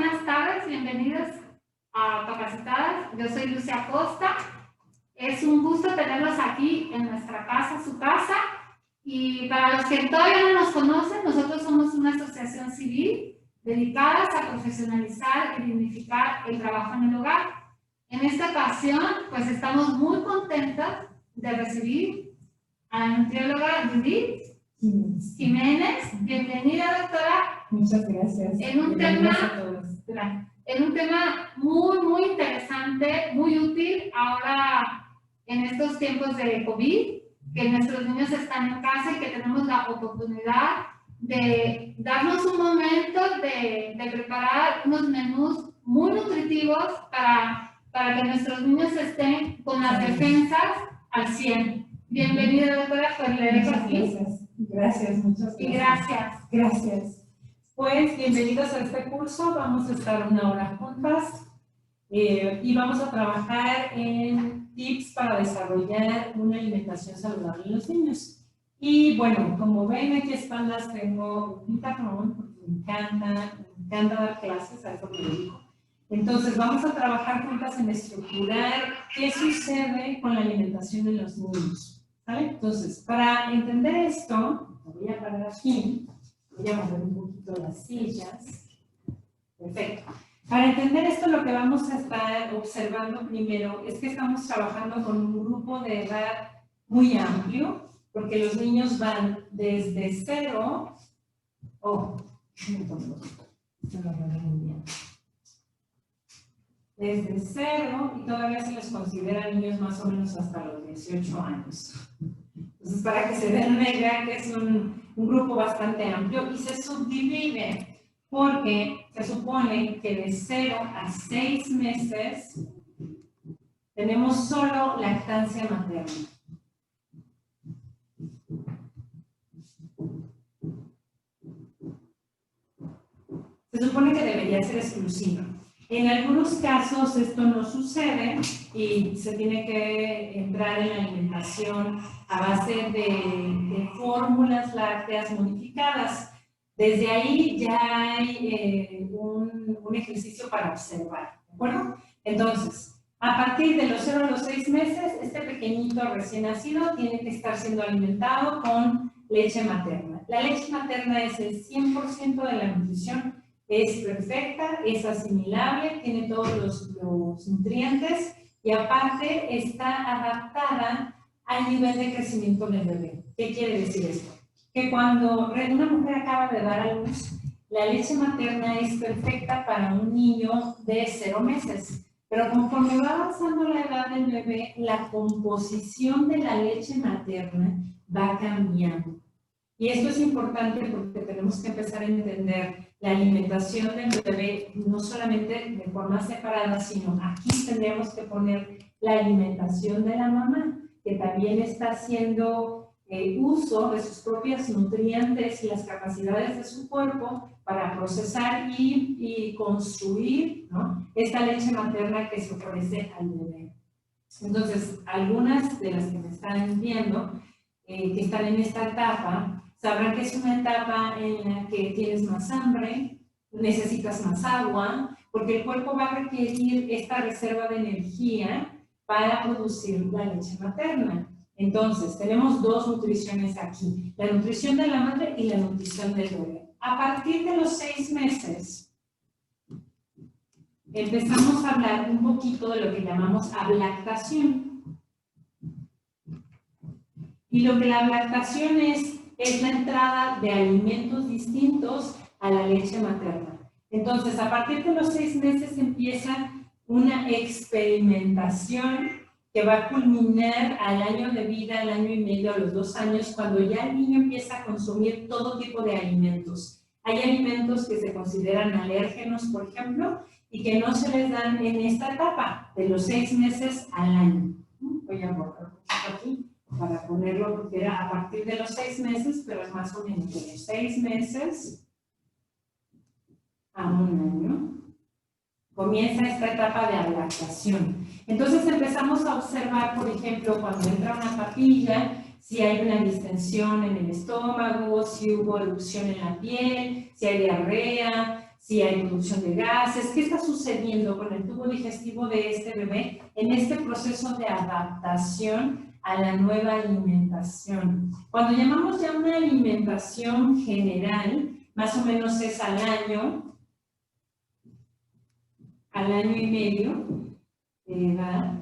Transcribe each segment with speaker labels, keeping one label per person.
Speaker 1: buenas tardes, bienvenidos a Capacitadas. Yo soy Lucia Costa. Es un gusto tenerlos aquí en nuestra casa, su casa. Y para los que todavía no nos conocen, nosotros somos una asociación civil dedicadas a profesionalizar y dignificar el trabajo en el hogar. En esta ocasión, pues estamos muy contentas de recibir a la nutrióloga Judith Jiménez. Bienvenida, doctora.
Speaker 2: Muchas gracias.
Speaker 1: En un tema muy interesante, muy útil ahora en estos tiempos de COVID, que nuestros niños están en casa y que tenemos la oportunidad de darnos un momento de preparar unos menús muy nutritivos para que nuestros niños estén con las defensas al 100. Bienvenida, doctora, por leer aquí.
Speaker 2: Gracias, muchas gracias.
Speaker 1: Y gracias.
Speaker 2: Gracias. Pues bienvenidos a este curso. Vamos a estar una hora juntas y vamos a trabajar en tips para desarrollar una alimentación saludable en los niños. Y bueno, como ven, aquí a espaldas tengo un tarrón, porque me encanta dar clases, a eso me dedico. Entonces vamos a trabajar juntas en estructurar qué sucede con la alimentación en los niños. ¿Vale? Entonces, para entender esto, me voy a parar aquí, voy a mover un poquito las sillas. Perfecto. Para entender esto, lo que vamos a estar observando primero es que estamos trabajando con un grupo de edad muy amplio, porque los niños van desde 0, desde 0 y todavía se les considera niños más o menos hasta los 18 años. Entonces, para que se den una idea que es un grupo bastante amplio y se subdivide porque se supone que de 0 a 6 meses tenemos solo lactancia materna. Se supone que debería ser exclusiva. En algunos casos esto no sucede y se tiene que entrar en la alimentación a base de fórmulas lácteas modificadas. Desde ahí ya hay un ejercicio para observar, ¿de acuerdo? Entonces, a partir de los 0 a los 6 meses, este pequeñito recién nacido tiene que estar siendo alimentado con leche materna. La leche materna es el 100% de la nutrición. Es perfecta, es asimilable, tiene todos los nutrientes y aparte está adaptada al nivel de crecimiento del bebé. ¿Qué quiere decir esto? Que cuando una mujer acaba de dar a luz, la leche materna es perfecta para un niño de 0 meses. Pero conforme va avanzando la edad del bebé, la composición de la leche materna va cambiando. Y esto es importante porque tenemos que empezar a entender la alimentación del bebé no solamente de forma separada, sino aquí tendríamos que poner la alimentación de la mamá, que también está haciendo uso de sus propios nutrientes y las capacidades de su cuerpo para procesar y construir, ¿no?, esta leche materna que se ofrece al bebé. Entonces, algunas de las que me están viendo, que están en esta etapa, sabrán que es una etapa en la que tienes más hambre, necesitas más agua, porque el cuerpo va a requerir esta reserva de energía para producir la leche materna. Entonces, tenemos dos nutriciones aquí, la nutrición de la madre y la nutrición del bebé. A partir de los 6 meses, empezamos a hablar un poquito de lo que llamamos ablactación. Y lo que la ablactación es la entrada de alimentos distintos a la leche materna. Entonces, a partir de los 6 meses empieza una experimentación que va a culminar al año de vida, al año y medio, a los 2 años, cuando ya el niño empieza a consumir todo tipo de alimentos. Hay alimentos que se consideran alérgenos, por ejemplo, y que no se les dan en esta etapa, de los 6 meses al año. Voy a borrar un poquito aquí para ponerlo, porque era a partir de los 6 meses, pero es más o menos de los 6 meses a 1 año, comienza esta etapa de ablactación. Entonces empezamos a observar, por ejemplo, cuando entra una papilla, si hay una distensión en el estómago, si hubo erupción en la piel, si hay diarrea, si hay producción de gases, qué está sucediendo con el tubo digestivo de este bebé en este proceso de adaptación a la nueva alimentación. Cuando llamamos ya una alimentación general, más o menos es al año y medio de edad,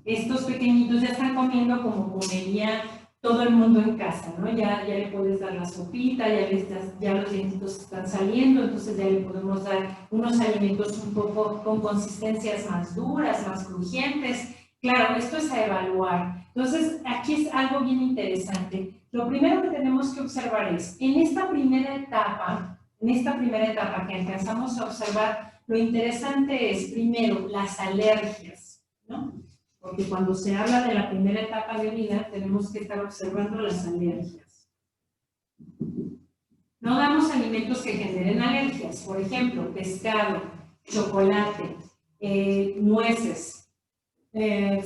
Speaker 2: estos pequeñitos ya están comiendo como comería todo el mundo en casa, ¿no? Ya le puedes dar la sopita, ya los dientitos están saliendo, entonces ya le podemos dar unos alimentos un poco con consistencias más duras, más crujientes. Claro, esto es a evaluar. Entonces, aquí es algo bien interesante. Lo primero que tenemos que observar es, en esta primera etapa que alcanzamos a observar, lo interesante es, primero, las alergias, ¿no? Porque cuando se habla de la primera etapa de vida, tenemos que estar observando las alergias. No damos alimentos que generen alergias, por ejemplo, pescado, chocolate, nueces,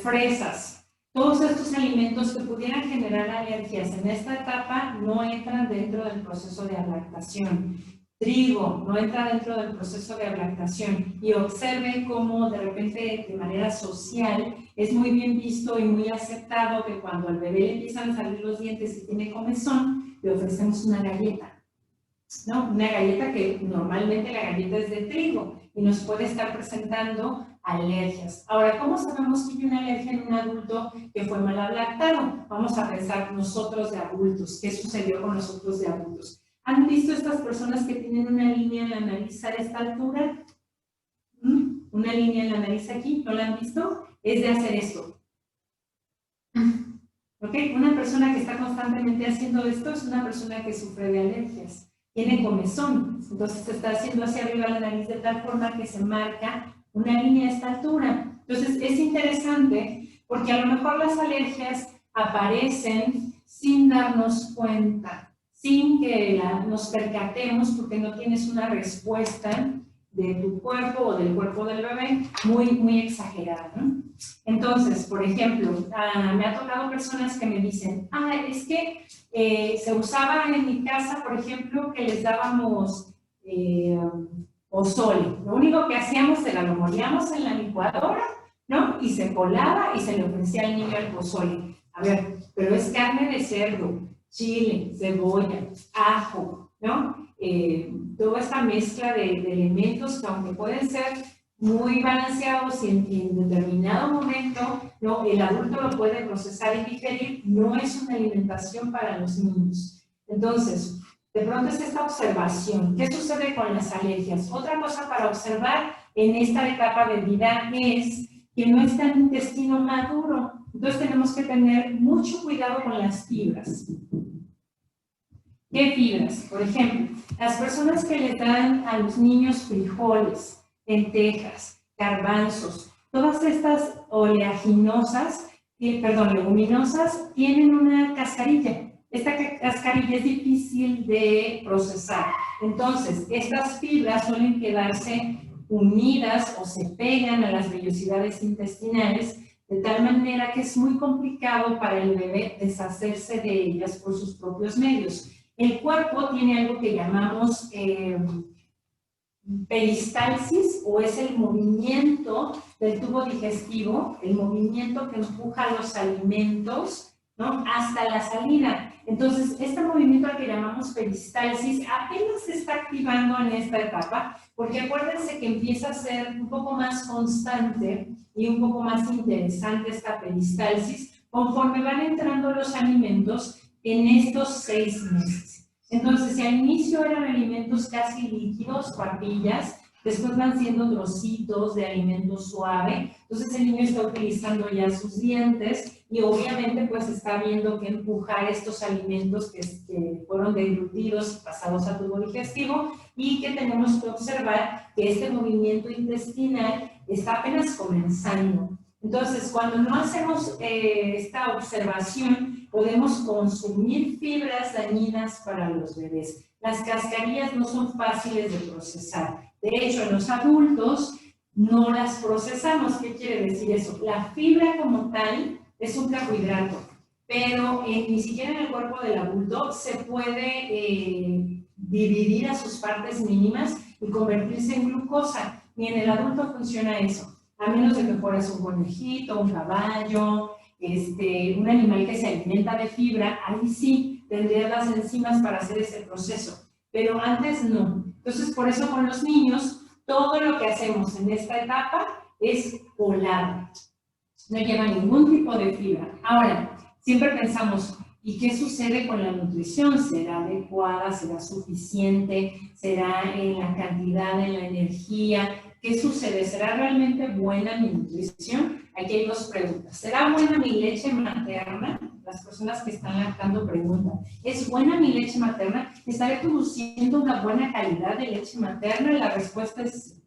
Speaker 2: fresas. Todos estos alimentos que pudieran generar alergias en esta etapa no entran dentro del proceso de lactación. Trigo no entra dentro del proceso de lactación, y observen cómo de repente de manera social es muy bien visto y muy aceptado que cuando al bebé le empiezan a salir los dientes y tiene comezón, le ofrecemos una galleta, ¿no? Una galleta que normalmente la galleta es de trigo y nos puede estar presentando alergias. Ahora, ¿cómo sabemos que hay una alergia en un adulto que fue mal lactado? Vamos a pensar nosotros de adultos, ¿qué sucedió con nosotros de adultos? ¿Han visto estas personas que tienen una línea en la nariz a esta altura? Una línea en la nariz aquí, ¿no la han visto? Es de hacer esto. ¿Ok? Una persona que está constantemente haciendo esto es una persona que sufre de alergias. Tiene comezón, entonces se está haciendo hacia arriba la nariz de tal forma que se marca una línea a esta altura. Entonces es interesante porque a lo mejor las alergias aparecen sin darnos cuenta, sin que nos percatemos, porque no tienes una respuesta de tu cuerpo o del cuerpo del bebé muy exagerada, ¿no? Entonces, por ejemplo, me ha tocado personas que me dicen, es que se usaba en mi casa, por ejemplo, que les dábamos pozole. Lo único que hacíamos era lo molíamos en la licuadora, ¿no? Y se colaba y se le ofrecía al niño el pozole. A ver, pero es carne de cerdo, chile, cebolla, ajo, ¿no? Toda esta mezcla de elementos que aunque pueden ser muy balanceados y en determinado momento, ¿no? El adulto lo puede procesar y digerir, no es una alimentación para los niños. Entonces, de pronto es esta observación. ¿Qué sucede con las alergias? Otra cosa para observar en esta etapa de vida es que no está el intestino maduro. Entonces tenemos que tener mucho cuidado con las fibras. ¿Qué fibras? Por ejemplo, las personas que le dan a los niños frijoles, lentejas, garbanzos, todas estas leguminosas tienen una cascarilla. Esta cascarilla es difícil de procesar. Entonces, estas fibras suelen quedarse unidas o se pegan a las vellosidades intestinales de tal manera que es muy complicado para el bebé deshacerse de ellas por sus propios medios. El cuerpo tiene algo que llamamos peristalsis, o es el movimiento del tubo digestivo, el movimiento que empuja los alimentos, ¿no?, hasta la salida. Entonces, este movimiento al que llamamos peristalsis apenas se está activando en esta etapa, porque acuérdense que empieza a ser un poco más constante y un poco más interesante esta peristalsis conforme van entrando los alimentos en estos 6 meses. Entonces, si al inicio eran alimentos casi líquidos, papillas, después van siendo trocitos de alimento suave, entonces el niño está utilizando ya sus dientes y obviamente pues está viendo que empujar estos alimentos que fueron deglutidos y pasados a tubo digestivo, y que tenemos que observar que este movimiento intestinal está apenas comenzando. Entonces, cuando no hacemos esta observación, podemos consumir fibras dañinas para los bebés. Las cascarillas no son fáciles de procesar. De hecho, en los adultos no las procesamos. ¿Qué quiere decir eso? La fibra como tal es un carbohidrato, pero ni siquiera en el cuerpo del adulto se puede dividir a sus partes mínimas y convertirse en glucosa. Ni en el adulto funciona eso, a menos de que fueras un conejito, un caballo, un animal que se alimenta de fibra, ahí sí tendrías las enzimas para hacer ese proceso, pero antes no. Entonces, por eso con los niños, todo lo que hacemos en esta etapa es polar, no lleva ningún tipo de fibra. Ahora, siempre pensamos, ¿y qué sucede con la nutrición? ¿Será adecuada? ¿Será suficiente? ¿Será en la cantidad, en la energía? ¿Qué sucede? ¿Será realmente buena mi nutrición? Aquí hay dos preguntas. ¿Será buena mi leche materna? Las personas que están lactando preguntan, ¿es buena mi leche materna? ¿Estaré produciendo una buena calidad de leche materna? La respuesta es sí.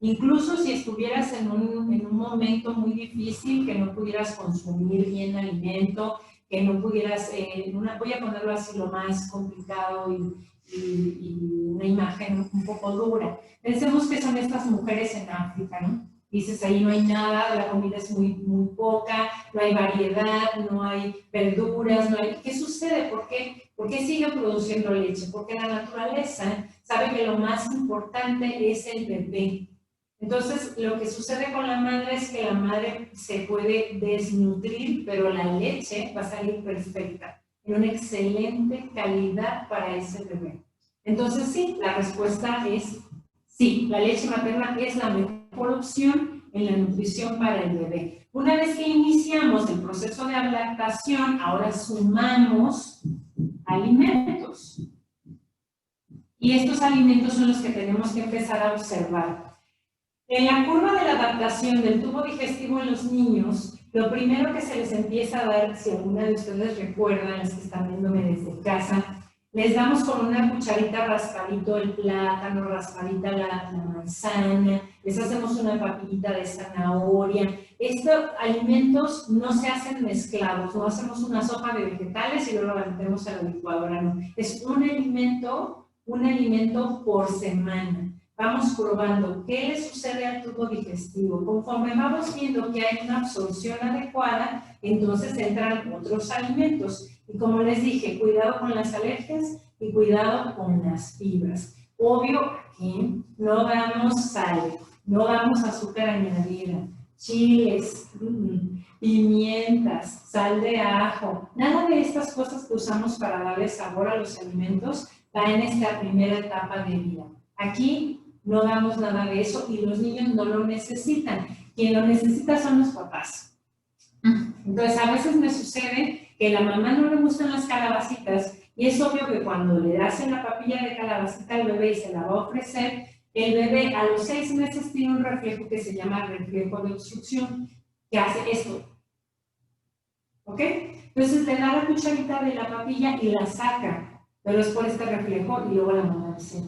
Speaker 2: Incluso si estuvieras en un momento muy difícil, que no pudieras consumir bien alimento, que no pudieras, voy a ponerlo así lo más complicado y una imagen un poco dura. Pensemos que son estas mujeres en África, ¿no? Dices, ahí no hay nada, la comida es muy poca, no hay variedad, no hay verduras, no hay... ¿Qué sucede? ¿Por qué sigue produciendo leche? Porque la naturaleza sabe que lo más importante es el bebé. Entonces, lo que sucede con la madre es que la madre se puede desnutrir, pero la leche va a salir perfecta, en una excelente calidad para ese bebé. Entonces, sí, la respuesta es sí, la leche materna es la mejor opción en la nutrición para el bebé. Una vez que iniciamos el proceso de lactación, ahora sumamos alimentos. Y estos alimentos son los que tenemos que empezar a observar. En la curva de la adaptación del tubo digestivo en los niños, lo primero que se les empieza a dar, si alguna de ustedes recuerdan, las que están viéndome desde casa, les damos con una cucharita raspadito el plátano, raspadita la manzana, les hacemos una papillita de zanahoria. Estos alimentos no se hacen mezclados, no hacemos una sopa de vegetales y luego la metemos a la licuadora, no. Es un alimento por semana. Vamos probando qué le sucede al tubo digestivo. Conforme vamos viendo que hay una absorción adecuada, entonces entran otros alimentos. Y como les dije, cuidado con las alergias y cuidado con las fibras. Obvio, aquí no damos sal, no damos azúcar añadida, chiles, pimientas, sal de ajo. Nada de estas cosas que usamos para darle sabor a los alimentos va en esta primera etapa de vida. Aquí no damos nada de eso y los niños no lo necesitan. Quien lo necesita son los papás. Entonces, a veces me sucede que a la mamá no le gustan las calabacitas y es obvio que cuando le hacen la papilla de calabacita al bebé y se la va a ofrecer, el bebé a los 6 meses tiene un reflejo que se llama reflejo de obstrucción, que hace esto. ¿Ok? Entonces le da la cucharita de la papilla y la saca, pero es por este reflejo y luego la mamá dice,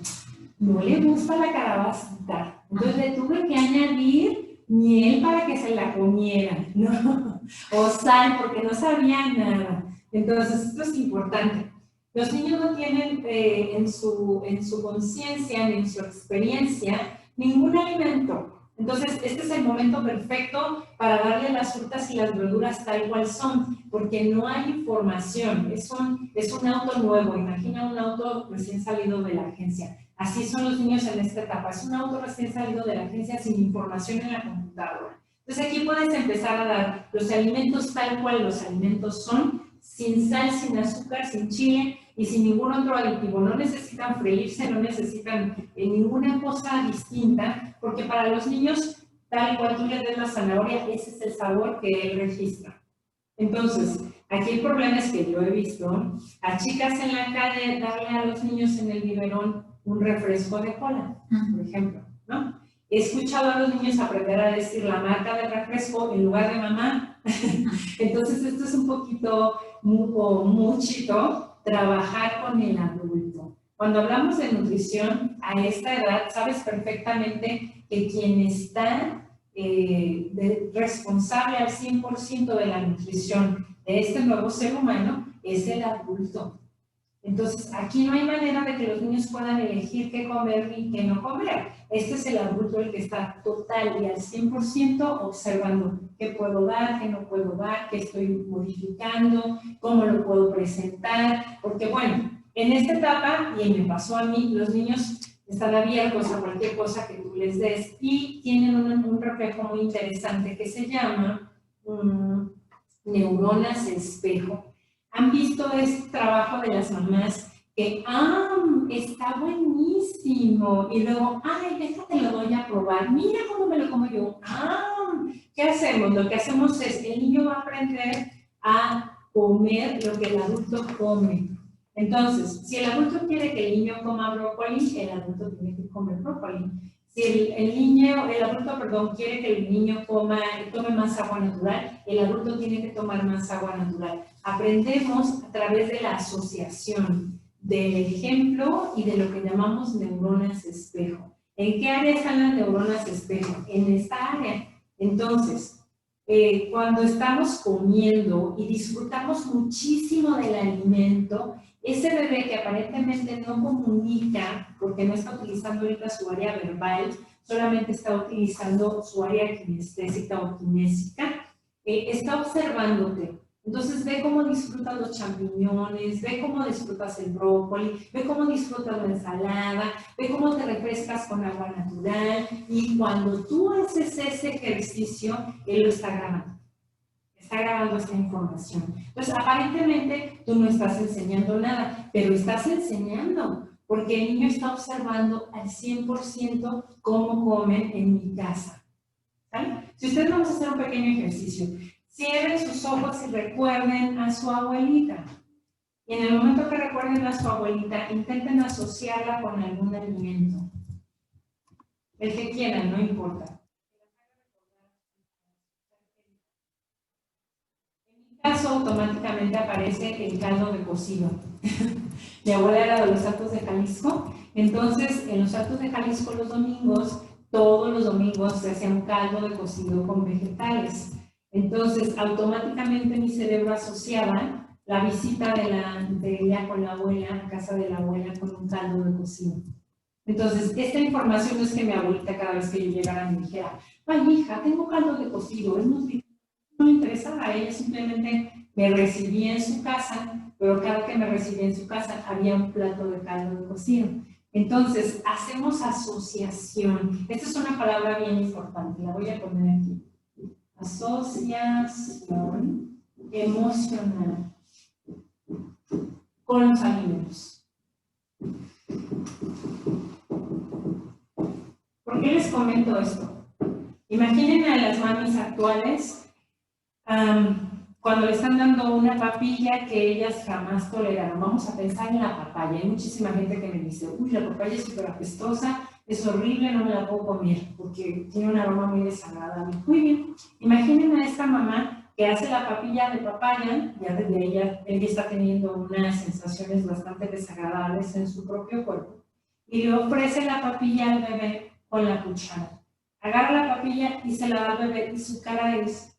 Speaker 2: no le gusta la calabacita, entonces le tuve que añadir miel para que se la comiera, ¿no? O sal, porque no sabía nada. Entonces, esto es importante. Los niños no tienen en su conciencia ni en su experiencia ningún alimento. Entonces, este es el momento perfecto para darle las frutas y las verduras tal cual son, porque no hay información. Es un auto nuevo. Imagina un auto recién salido de la agencia. Así son los niños en esta etapa. Es un auto recién salido de la agencia sin información en la computadora. Entonces, aquí puedes empezar a dar los alimentos tal cual los alimentos son, sin sal, sin azúcar, sin chile y sin ningún otro aditivo. No necesitan freírse, no necesitan ninguna cosa distinta, porque para los niños, tal cual tú le des la zanahoria, ese es el sabor que él registra. Entonces, aquí el problema es que yo he visto a chicas en la calle darle a los niños en el biberón un refresco de cola, por ejemplo, ¿no? He escuchado a los niños aprender a decir la marca del refresco en lugar de mamá. Entonces, esto es un poquito, muchito, trabajar con el adulto. Cuando hablamos de nutrición, a esta edad, sabes perfectamente que quien está responsable al 100% de la nutrición de este nuevo ser humano es el adulto. Entonces, aquí no hay manera de que los niños puedan elegir qué comer y qué no comer. Este es el adulto el que está total y al 100% observando qué puedo dar, qué no puedo dar, qué estoy modificando, cómo lo puedo presentar. Porque bueno, en esta etapa, y me pasó a mí, los niños están abiertos a cualquier cosa que tú les des y tienen un reflejo muy interesante que se llama neuronas espejo. ¿Han visto este trabajo de las mamás que, está buenísimo? Y luego, ay, déjate lo doy a probar, mira cómo me lo como yo. ¿Qué hacemos? Lo que hacemos es, el niño va a aprender a comer lo que el adulto come. Entonces, si el adulto quiere que el niño coma brócoli, el adulto tiene que comer brócoli. Si el adulto quiere que el niño tome más agua natural, el adulto tiene que tomar más agua natural. Aprendemos a través de la asociación del ejemplo y de lo que llamamos neuronas espejo. ¿En qué área están las neuronas espejo? En esta área. Entonces, cuando estamos comiendo y disfrutamos muchísimo del alimento, ese bebé que aparentemente no comunica, porque no está utilizando ahorita su área verbal, solamente está utilizando su área kinestésica o kinésica, está observándote. Entonces ve cómo disfrutas los champiñones, ve cómo disfrutas el brócoli, ve cómo disfrutas la ensalada, ve cómo te refrescas con agua natural, y cuando tú haces ese ejercicio, él lo está grabando. Está grabando esta información. Entonces, aparentemente, tú no estás enseñando nada, pero estás enseñando, porque el niño está observando al 100% cómo comen en mi casa. ¿Sale? Si ustedes vamos a hacer un pequeño ejercicio, cierren sus ojos y recuerden a su abuelita. Y en el momento que recuerden a su abuelita, intenten asociarla con algún alimento. El que quieran, no importa. Caso automáticamente aparece el caldo de cocido. Mi abuela era de los Altos de Jalisco, entonces en los Altos de Jalisco los domingos, todos los domingos se hacía un caldo de cocido con vegetales. Entonces automáticamente mi cerebro asociaba la visita de ella con la abuela, a casa de la abuela, con un caldo de cocido. Entonces esta información no es que mi abuelita cada vez que yo llegara me dijera, ay hija, tengo caldo de cocido, es muy no me interesaba, ella simplemente me recibía en su casa, pero cada que me recibía en su casa había un plato de caldo de cocido. Entonces, hacemos asociación. Esta es una palabra bien importante, la voy a poner aquí. Asociación emocional con los alimentos. ¿Por qué les comento esto? Imaginen a las mamis actuales cuando le están dando una papilla que ellas jamás toleraron. Vamos a pensar en la papaya. Hay muchísima gente que me dice, uy, la papaya es súper apestosa, es horrible, no me la puedo comer porque tiene un aroma muy desagradable. Muy bien, imaginen a esta mamá que hace la papilla de papaya, ya desde ella está teniendo unas sensaciones bastante desagradables en su propio cuerpo, y le ofrece la papilla al bebé con la cuchara. Agarra la papilla y se la da al bebé y su cara es...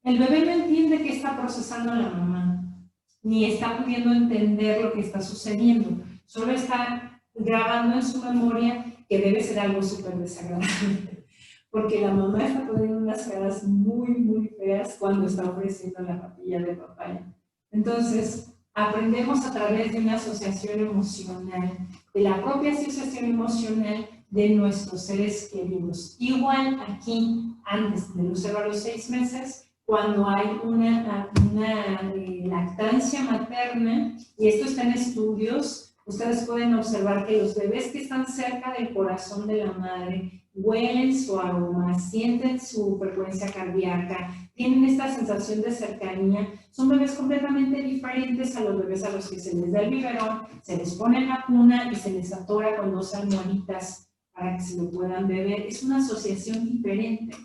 Speaker 2: El bebé no entiende qué está procesando la mamá, ni está pudiendo entender lo que está sucediendo, solo está grabando en su memoria que debe ser algo súper desagradable, porque la mamá está poniendo unas caras muy, muy feas cuando está ofreciendo la papilla de papaya. Entonces, aprendemos a través de una asociación emocional, de la propia asociación emocional de nuestros seres queridos. Igual aquí, antes de Lucero a los 6 meses, cuando hay una lactancia materna, y esto está en estudios, ustedes pueden observar que los bebés que están cerca del corazón de la madre huelen su aroma, sienten su frecuencia cardíaca, tienen esta sensación de cercanía. Son bebés completamente diferentes a los bebés a los que se les da el biberón, se les pone en la cuna y se les atora con 2 almohaditas para que se lo puedan beber. Es una asociación diferente,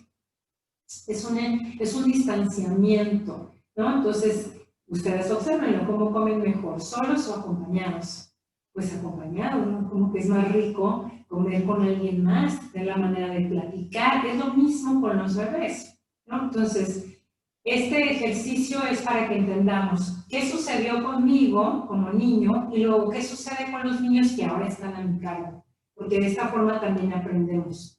Speaker 2: es un distanciamiento, ¿no? Entonces, ustedes observen cómo comen mejor, solos o acompañados. Pues acompañados, ¿no? Como que es más rico comer con alguien más, de la manera de platicar. Es lo mismo con los bebés, ¿no? Entonces, este ejercicio es para que entendamos qué sucedió conmigo como niño y luego qué sucede con los niños que ahora están a mi cargo, porque de esta forma también aprendemos,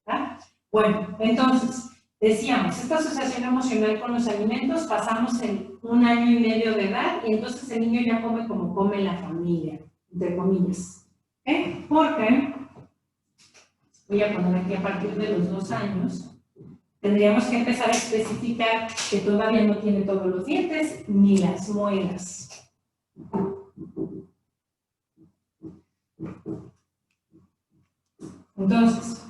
Speaker 2: ¿verdad? Bueno, entonces, decíamos, esta asociación emocional con los alimentos, pasamos en 1 año y medio de edad y entonces el niño ya come como come la familia. entre comillas. Porque, voy a poner aquí a partir de los 2 años, tendríamos que empezar a especificar que todavía no tiene todos los dientes ni las muelas. Entonces,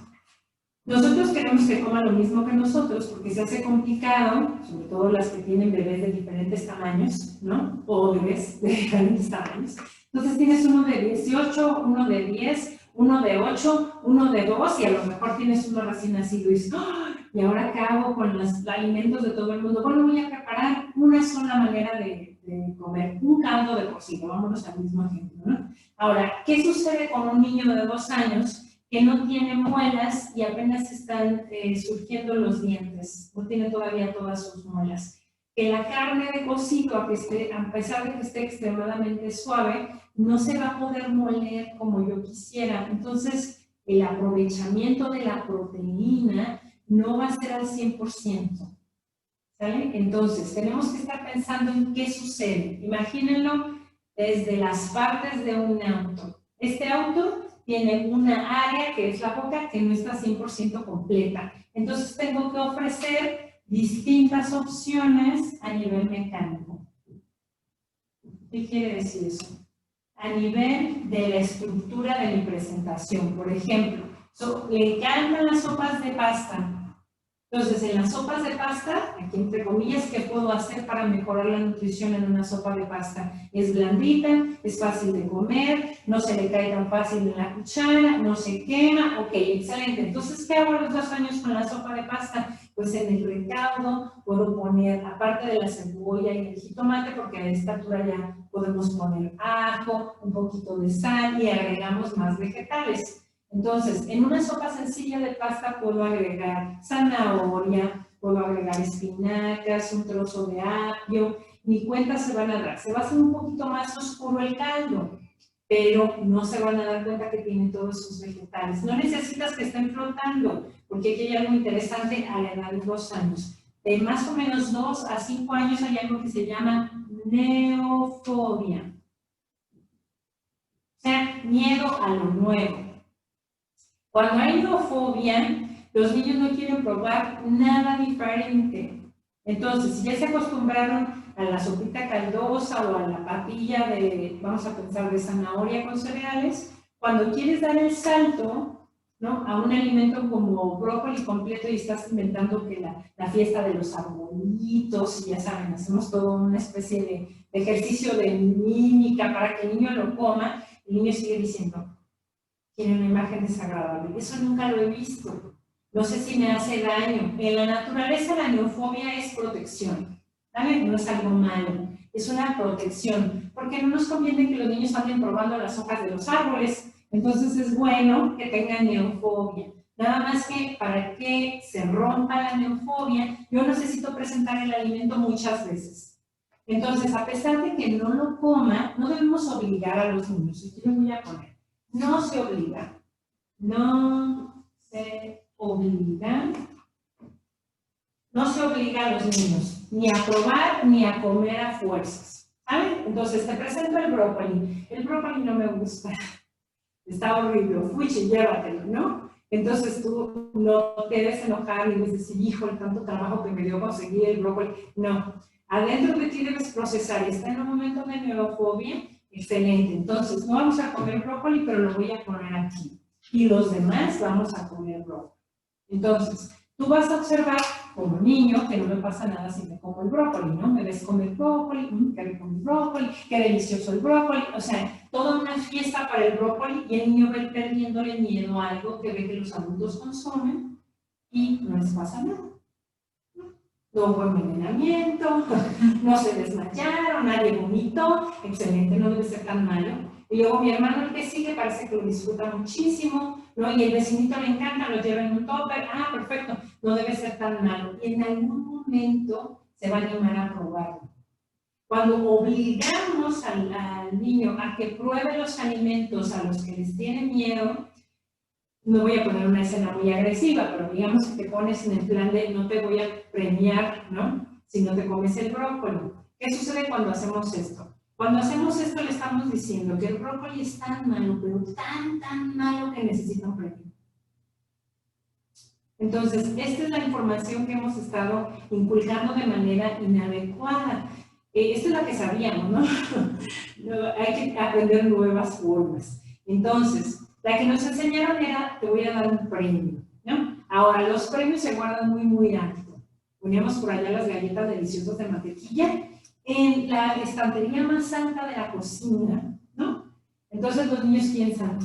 Speaker 2: nosotros queremos que coma lo mismo que nosotros porque se hace complicado, sobre todo las que tienen bebés de diferentes tamaños, ¿no? O bebés de diferentes tamaños. Entonces tienes uno de 18, uno de 10, uno de 8, uno de 2 y a lo mejor tienes uno recién nacido y dices, ¡oh! ¿Y ahora qué hago con los alimentos de todo el mundo? Bueno, voy a preparar una sola manera de comer, un caldo de cocido, vámonos al mismo ejemplo, ¿no? Ahora, ¿qué sucede con un niño de 2 años que no tiene muelas y apenas están surgiendo los dientes, no tiene todavía todas sus muelas? Que la carne de cocido, a pesar de que esté extremadamente suave, no se va a poder moler como yo quisiera. Entonces, el aprovechamiento de la proteína no va a ser al 100%. ¿Sale? Entonces, tenemos que estar pensando en qué sucede. Imagínenlo desde las partes de un auto. Este auto tiene una área que es la boca que no está 100% completa. Entonces tengo que ofrecer distintas opciones a nivel mecánico. ¿Qué quiere decir eso? A nivel de la estructura de mi presentación. Por ejemplo, le encantan las sopas de pasta. Entonces, en las sopas de pasta, aquí entre comillas, ¿qué puedo hacer para mejorar la nutrición en una sopa de pasta? Es blandita, es fácil de comer, no se le cae tan fácil en la cuchara, no se quema. Ok, excelente. Entonces, ¿qué hago a los 2 años con la sopa de pasta? Pues en el recaudo puedo poner, aparte de la cebolla y el jitomate, porque a esta altura ya podemos poner ajo, un poquito de sal y agregamos más vegetales. Entonces, en una sopa sencilla de pasta puedo agregar zanahoria, puedo agregar espinacas, un trozo de apio, ni cuenta se van a dar. Se va a hacer un poquito más oscuro el caldo, pero no se van a dar cuenta que tienen todos sus vegetales. No necesitas que estén flotando, porque aquí hay algo interesante a la edad de 2 años. De más o menos 2 a 5 años hay algo que se llama neofobia. O sea, miedo a lo nuevo. Cuando hay neofobia, los niños no quieren probar nada diferente. Entonces, si ya se acostumbraron a la sopita caldosa o a la papilla de, vamos a pensar, de zanahoria con cereales, cuando quieres dar el salto, ¿no?, a un alimento como brócoli completo y estás inventando que la fiesta de los arbolitos, y ya saben, hacemos toda una especie de ejercicio de mímica para que el niño lo coma, el niño sigue diciendo, tiene una imagen desagradable. Eso nunca lo he visto. No sé si me hace daño. En la naturaleza la neofobia es protección. ¿Vale? No es algo malo. Es una protección. Porque no nos conviene que los niños anden probando las hojas de los árboles. Entonces es bueno que tengan neofobia. Nada más que para que se rompa la neofobia, yo necesito presentar el alimento muchas veces. Entonces, a pesar de que no lo coma, no debemos obligar a los niños. Aquí les voy a poner. No se obliga, no se obliga a los niños ni a probar ni a comer a fuerzas, ¿saben? Entonces te presento el brócoli no me gusta, está horrible, fuchi, llévatelo, ¿no? Entonces tú no te debes enojar y debes decir, hijo, el tanto trabajo que me dio conseguir el brócoli, no, adentro de ti debes procesar, está en un momento de neofobia. Excelente, entonces no vamos a comer brócoli, pero lo voy a poner aquí. Y los demás vamos a comer brócoli. Entonces, tú vas a observar como niño que no me pasa nada si me como el brócoli, ¿no? Me ves comer brócoli, qué rico mi brócoli, qué delicioso el brócoli. O sea, toda una fiesta para el brócoli y el niño va perdiéndole miedo a algo que ve que los adultos consumen y no les pasa nada. No hubo envenenamiento, no se desmayaron, nadie vomitó, excelente, no debe ser tan malo. Y luego mi hermano, el que sigue, parece que lo disfruta muchísimo, ¿no? Y el vecinito le encanta, lo lleva en un topper, perfecto, no debe ser tan malo. Y en algún momento se va a animar a probarlo. Cuando obligamos al niño a que pruebe los alimentos a los que les tiene miedo, no voy a poner una escena muy agresiva, pero digamos que te pones en el plan de no te voy a premiar, ¿no?, si no te comes el brócoli. ¿Qué sucede cuando hacemos esto? Cuando hacemos esto le estamos diciendo que el brócoli es tan malo, pero tan malo que necesita un premio. Entonces, esta es la información que hemos estado inculcando de manera inadecuada. Esto es lo que sabíamos, ¿no? Hay que aprender nuevas formas. Entonces, la que nos enseñaron era, te voy a dar un premio, ¿no? Ahora, los premios se guardan muy alto. Poníamos por allá las galletas deliciosas de mantequilla en la estantería más alta de la cocina, ¿no? Entonces los niños piensan,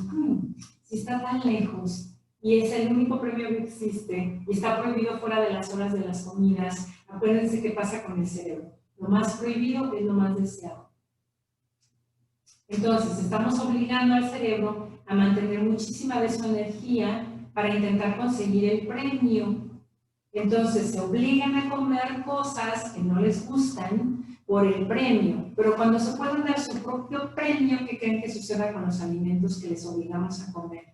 Speaker 2: si está tan lejos y es el único premio que existe y está prohibido fuera de las horas de las comidas, acuérdense qué pasa con el cerebro. Lo más prohibido es lo más deseado. Entonces, estamos obligando al cerebro a mantener muchísima de su energía para intentar conseguir el premio. Entonces, se obligan a comer cosas que no les gustan por el premio. Pero cuando se pueden dar su propio premio, ¿qué creen que suceda con los alimentos que les obligamos a comer?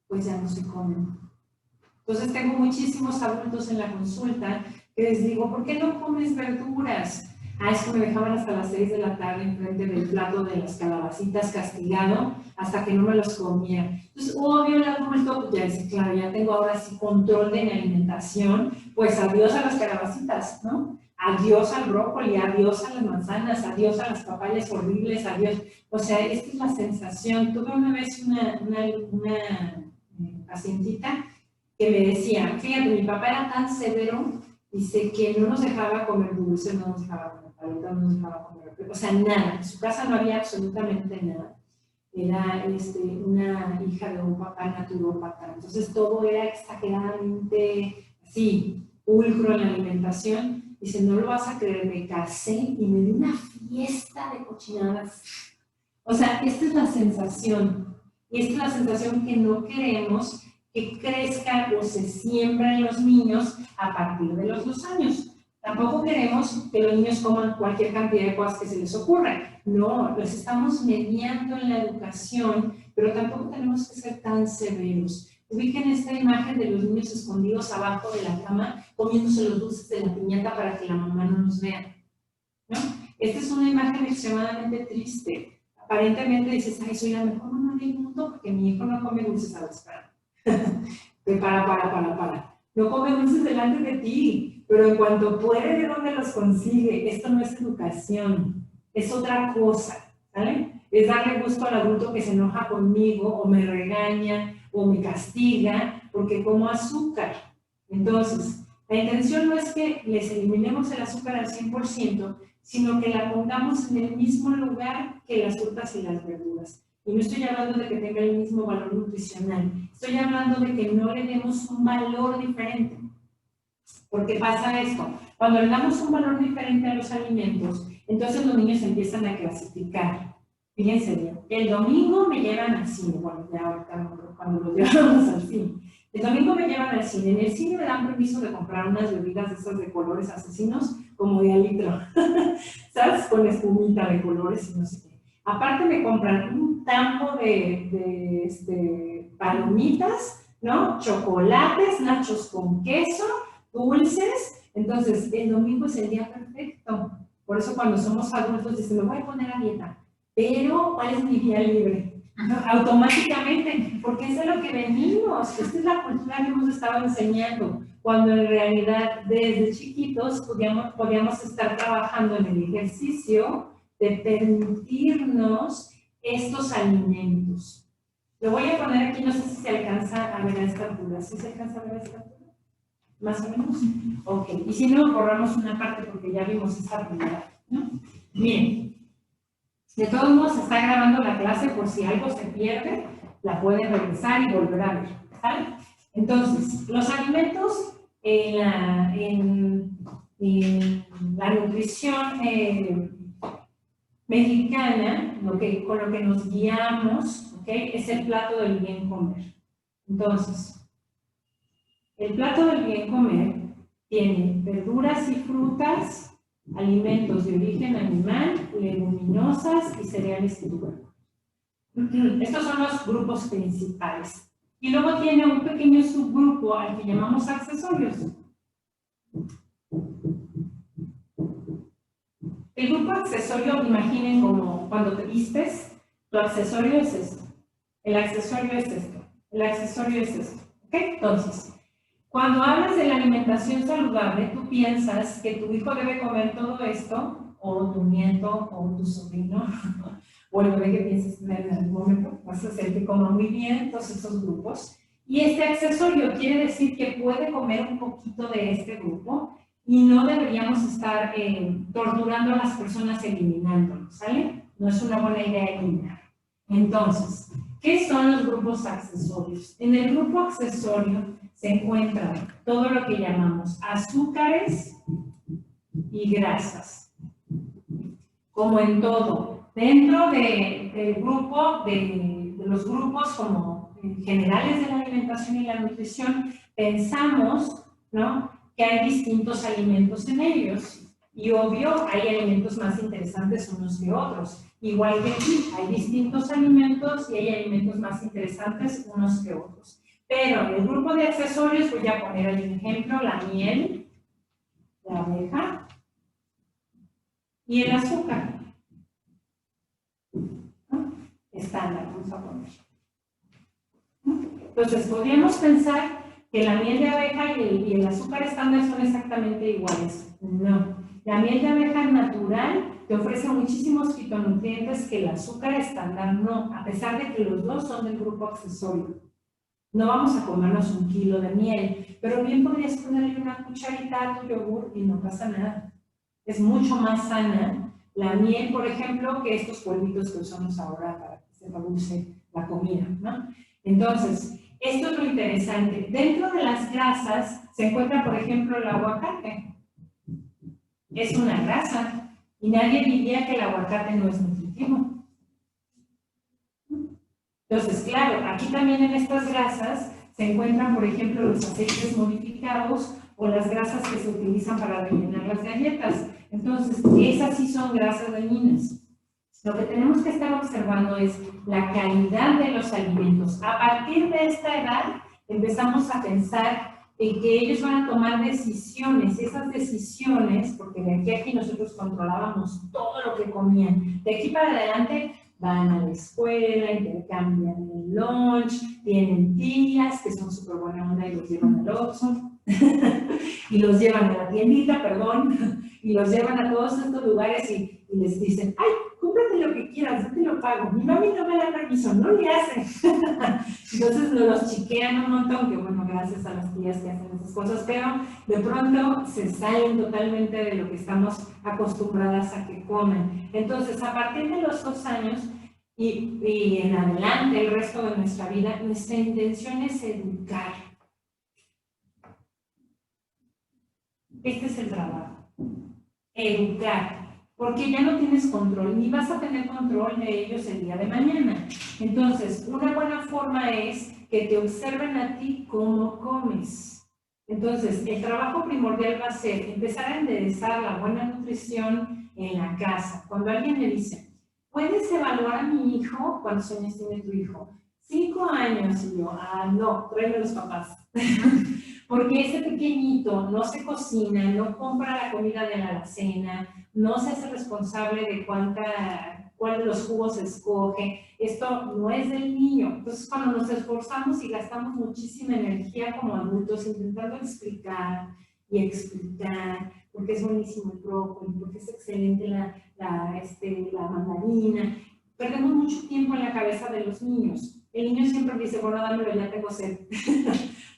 Speaker 2: Pues ya no se comen. Entonces, tengo muchísimos adultos en la consulta que les digo, ¿por qué no comes verduras? Es que me dejaban hasta las 6 de la tarde enfrente del plato de las calabacitas castigado hasta que no me los comía. Entonces, obvio, el adulto ya dice, claro, ya tengo ahora sí control de mi alimentación, pues adiós a las calabacitas, ¿no? Adiós al brócoli, adiós a las manzanas, adiós a las papayas horribles, adiós. O sea, esta es la sensación. Tuve una vez una pacientita que me decía, fíjate, mi papá era tan severo, dice que no nos dejaba comer dulce, no nos dejaba comer paleta, no nos dejaba comer, o sea, nada. En su casa no había absolutamente nada. Era una hija de un papá naturópata, entonces todo era exageradamente así, pulcro en la alimentación. Dice, no lo vas a creer, me casé y me di una fiesta de cochinadas. O sea, esta es la sensación, y esta es la sensación que no queremos que crezca o se siembra en los niños a partir de los 2 años. Tampoco queremos que los niños coman cualquier cantidad de cosas que se les ocurra. No, los estamos mediando en la educación, pero tampoco tenemos que ser tan severos. Ubiquen esta imagen de los niños escondidos abajo de la cama, comiéndose los dulces de la piñata para que la mamá no los vea, ¿no? Esta es una imagen extremadamente triste. Aparentemente dices, ay, soy la mejor mamá del mundo porque mi hijo no come dulces a la espera. Para. No come dulces delante de ti, pero en cuanto puede, ¿de dónde los consigue? Esto no es educación, es otra cosa, ¿vale? Es darle gusto al adulto que se enoja conmigo o me regaña o me castiga porque como azúcar. Entonces, la intención no es que les eliminemos el azúcar al 100%, sino que la pongamos en el mismo lugar que las frutas y las verduras. Y no estoy hablando de que tenga el mismo valor nutricional, estoy hablando de que no le demos un valor diferente. Porque pasa esto, cuando le damos un valor diferente a los alimentos, entonces los niños empiezan a clasificar. Fíjense bien, el domingo me llevan al cine, bueno, ya ahorita cuando los llevamos al cine. El domingo me llevan al cine, en el cine me dan permiso de comprar unas bebidas de esas de colores asesinos, como de al litro, ¿sabes? Con espumita de colores y no sé qué. Aparte me compran un tambo de palomitas, ¿no? Chocolates, nachos con queso, dulces. Entonces, el domingo es el día perfecto. Por eso cuando somos adultos dicen, me voy a poner a dieta. Pero, ¿cuál es mi día libre? ¿No? Automáticamente, porque es de lo que venimos. Esta es la cultura que hemos estado enseñando. Cuando en realidad, desde chiquitos, podíamos estar trabajando en el ejercicio de permitirnos estos alimentos. Lo voy a poner aquí, no sé si se alcanza a ver a esta altura. ¿Sí se alcanza a ver a esta altura? ¿Más o menos? Ok. Y si no, borramos una parte porque ya vimos esta primera, ¿no? Bien. De todos modos, se está grabando la clase por si algo se pierde, la pueden regresar y volver a ver, ¿sale? Entonces, los alimentos en la nutrición mexicana, con lo que nos guiamos, ¿okay? Es el plato del bien comer. Entonces, el plato del bien comer tiene verduras y frutas, alimentos de origen animal, leguminosas y cereales y tubérculos. Estos son los grupos principales. Y luego tiene un pequeño subgrupo al que llamamos accesorios. El grupo accesorio, imaginen como cuando te vistes, tu accesorio es esto, el accesorio es esto, el accesorio es esto. ¿Ok? Entonces, cuando hablas de la alimentación saludable, tú piensas que tu hijo debe comer todo esto, o tu nieto, o tu sobrino, o el bebé que piensas tener en algún momento, vas a hacer que coma muy bien todos esos grupos. Y este accesorio quiere decir que puede comer un poquito de este grupo y no deberíamos estar torturando a las personas eliminándolos, ¿sale? No es una buena idea eliminar. Entonces, ¿qué son los grupos accesorios? En el grupo accesorio se encuentra todo lo que llamamos azúcares y grasas. Como en todo, dentro del grupo, de los grupos como generales de la alimentación y la nutrición, pensamos, ¿no?, que hay distintos alimentos en ellos. Y obvio, hay alimentos más interesantes unos que otros. Igual que aquí, hay distintos alimentos y hay alimentos más interesantes unos que otros. Pero en el grupo de accesorios voy a poner ahí un ejemplo, la miel, la abeja y el azúcar. ¿No? Estándar, vamos a poner. Entonces, podríamos pensar que la miel de abeja y el azúcar estándar son exactamente iguales. No. La miel de abeja natural te ofrece muchísimos fitonutrientes que el azúcar estándar no, a pesar de que los dos son del grupo accesorio. No vamos a comernos 1 kilo de miel, pero bien podrías ponerle una cucharita a tu yogur y no pasa nada. Es mucho más sana la miel, por ejemplo, que estos polvitos que usamos ahora para que se dulce la comida, ¿no? Entonces, esto es lo interesante. Dentro de las grasas se encuentra, por ejemplo, el aguacate. Es una grasa y nadie diría que el aguacate no es nutritivo. Entonces, claro, aquí también en estas grasas se encuentran, por ejemplo, los aceites modificados o las grasas que se utilizan para rellenar las galletas. Entonces, esas sí son grasas dañinas. Lo que tenemos que estar observando es la calidad de los alimentos. A partir de esta edad empezamos a pensar en que ellos van a tomar decisiones. Esas decisiones, porque de aquí a aquí nosotros controlábamos todo lo que comían. De aquí para adelante van a la escuela, intercambian el lunch, tienen tías que son súper buena onda y los llevan al Oxxo, y los llevan a la tiendita, perdón, y los llevan a todos estos lugares y les dicen, ay, cómprate lo que quieras, yo te lo pago. Mi mami no me da permiso, no le hace. Entonces los chiquean un montón, que bueno, gracias a las tías que hacen esas cosas, pero de pronto se salen totalmente de lo que estamos acostumbradas a que comen. Entonces, a partir de los 2 años y en adelante, el resto de nuestra vida, nuestra intención es educar. Este es el trabajo. Educar. Porque ya no tienes control, ni vas a tener control de ellos el día de mañana. Entonces, una buena forma es que te observen a ti cómo comes. Entonces, el trabajo primordial va a ser empezar a enderezar la buena nutrición en la casa. Cuando alguien me dice, ¿puedes evaluar a mi hijo? ¿Cuántos años tiene tu hijo? 5 años. Y yo, no, tráeme los papás. Porque ese pequeñito no se cocina, no compra la comida de la alacena, no se hace responsable de cuál de los jugos se escoge. Esto no es del niño. Entonces, cuando nos esforzamos y gastamos muchísima energía como adultos intentando explicar y explicar, porque es buenísimo el brócoli, porque es excelente la mandarina, perdemos mucho tiempo en la cabeza de los niños. El niño siempre dice, bueno, dámelo, ya tengo sed.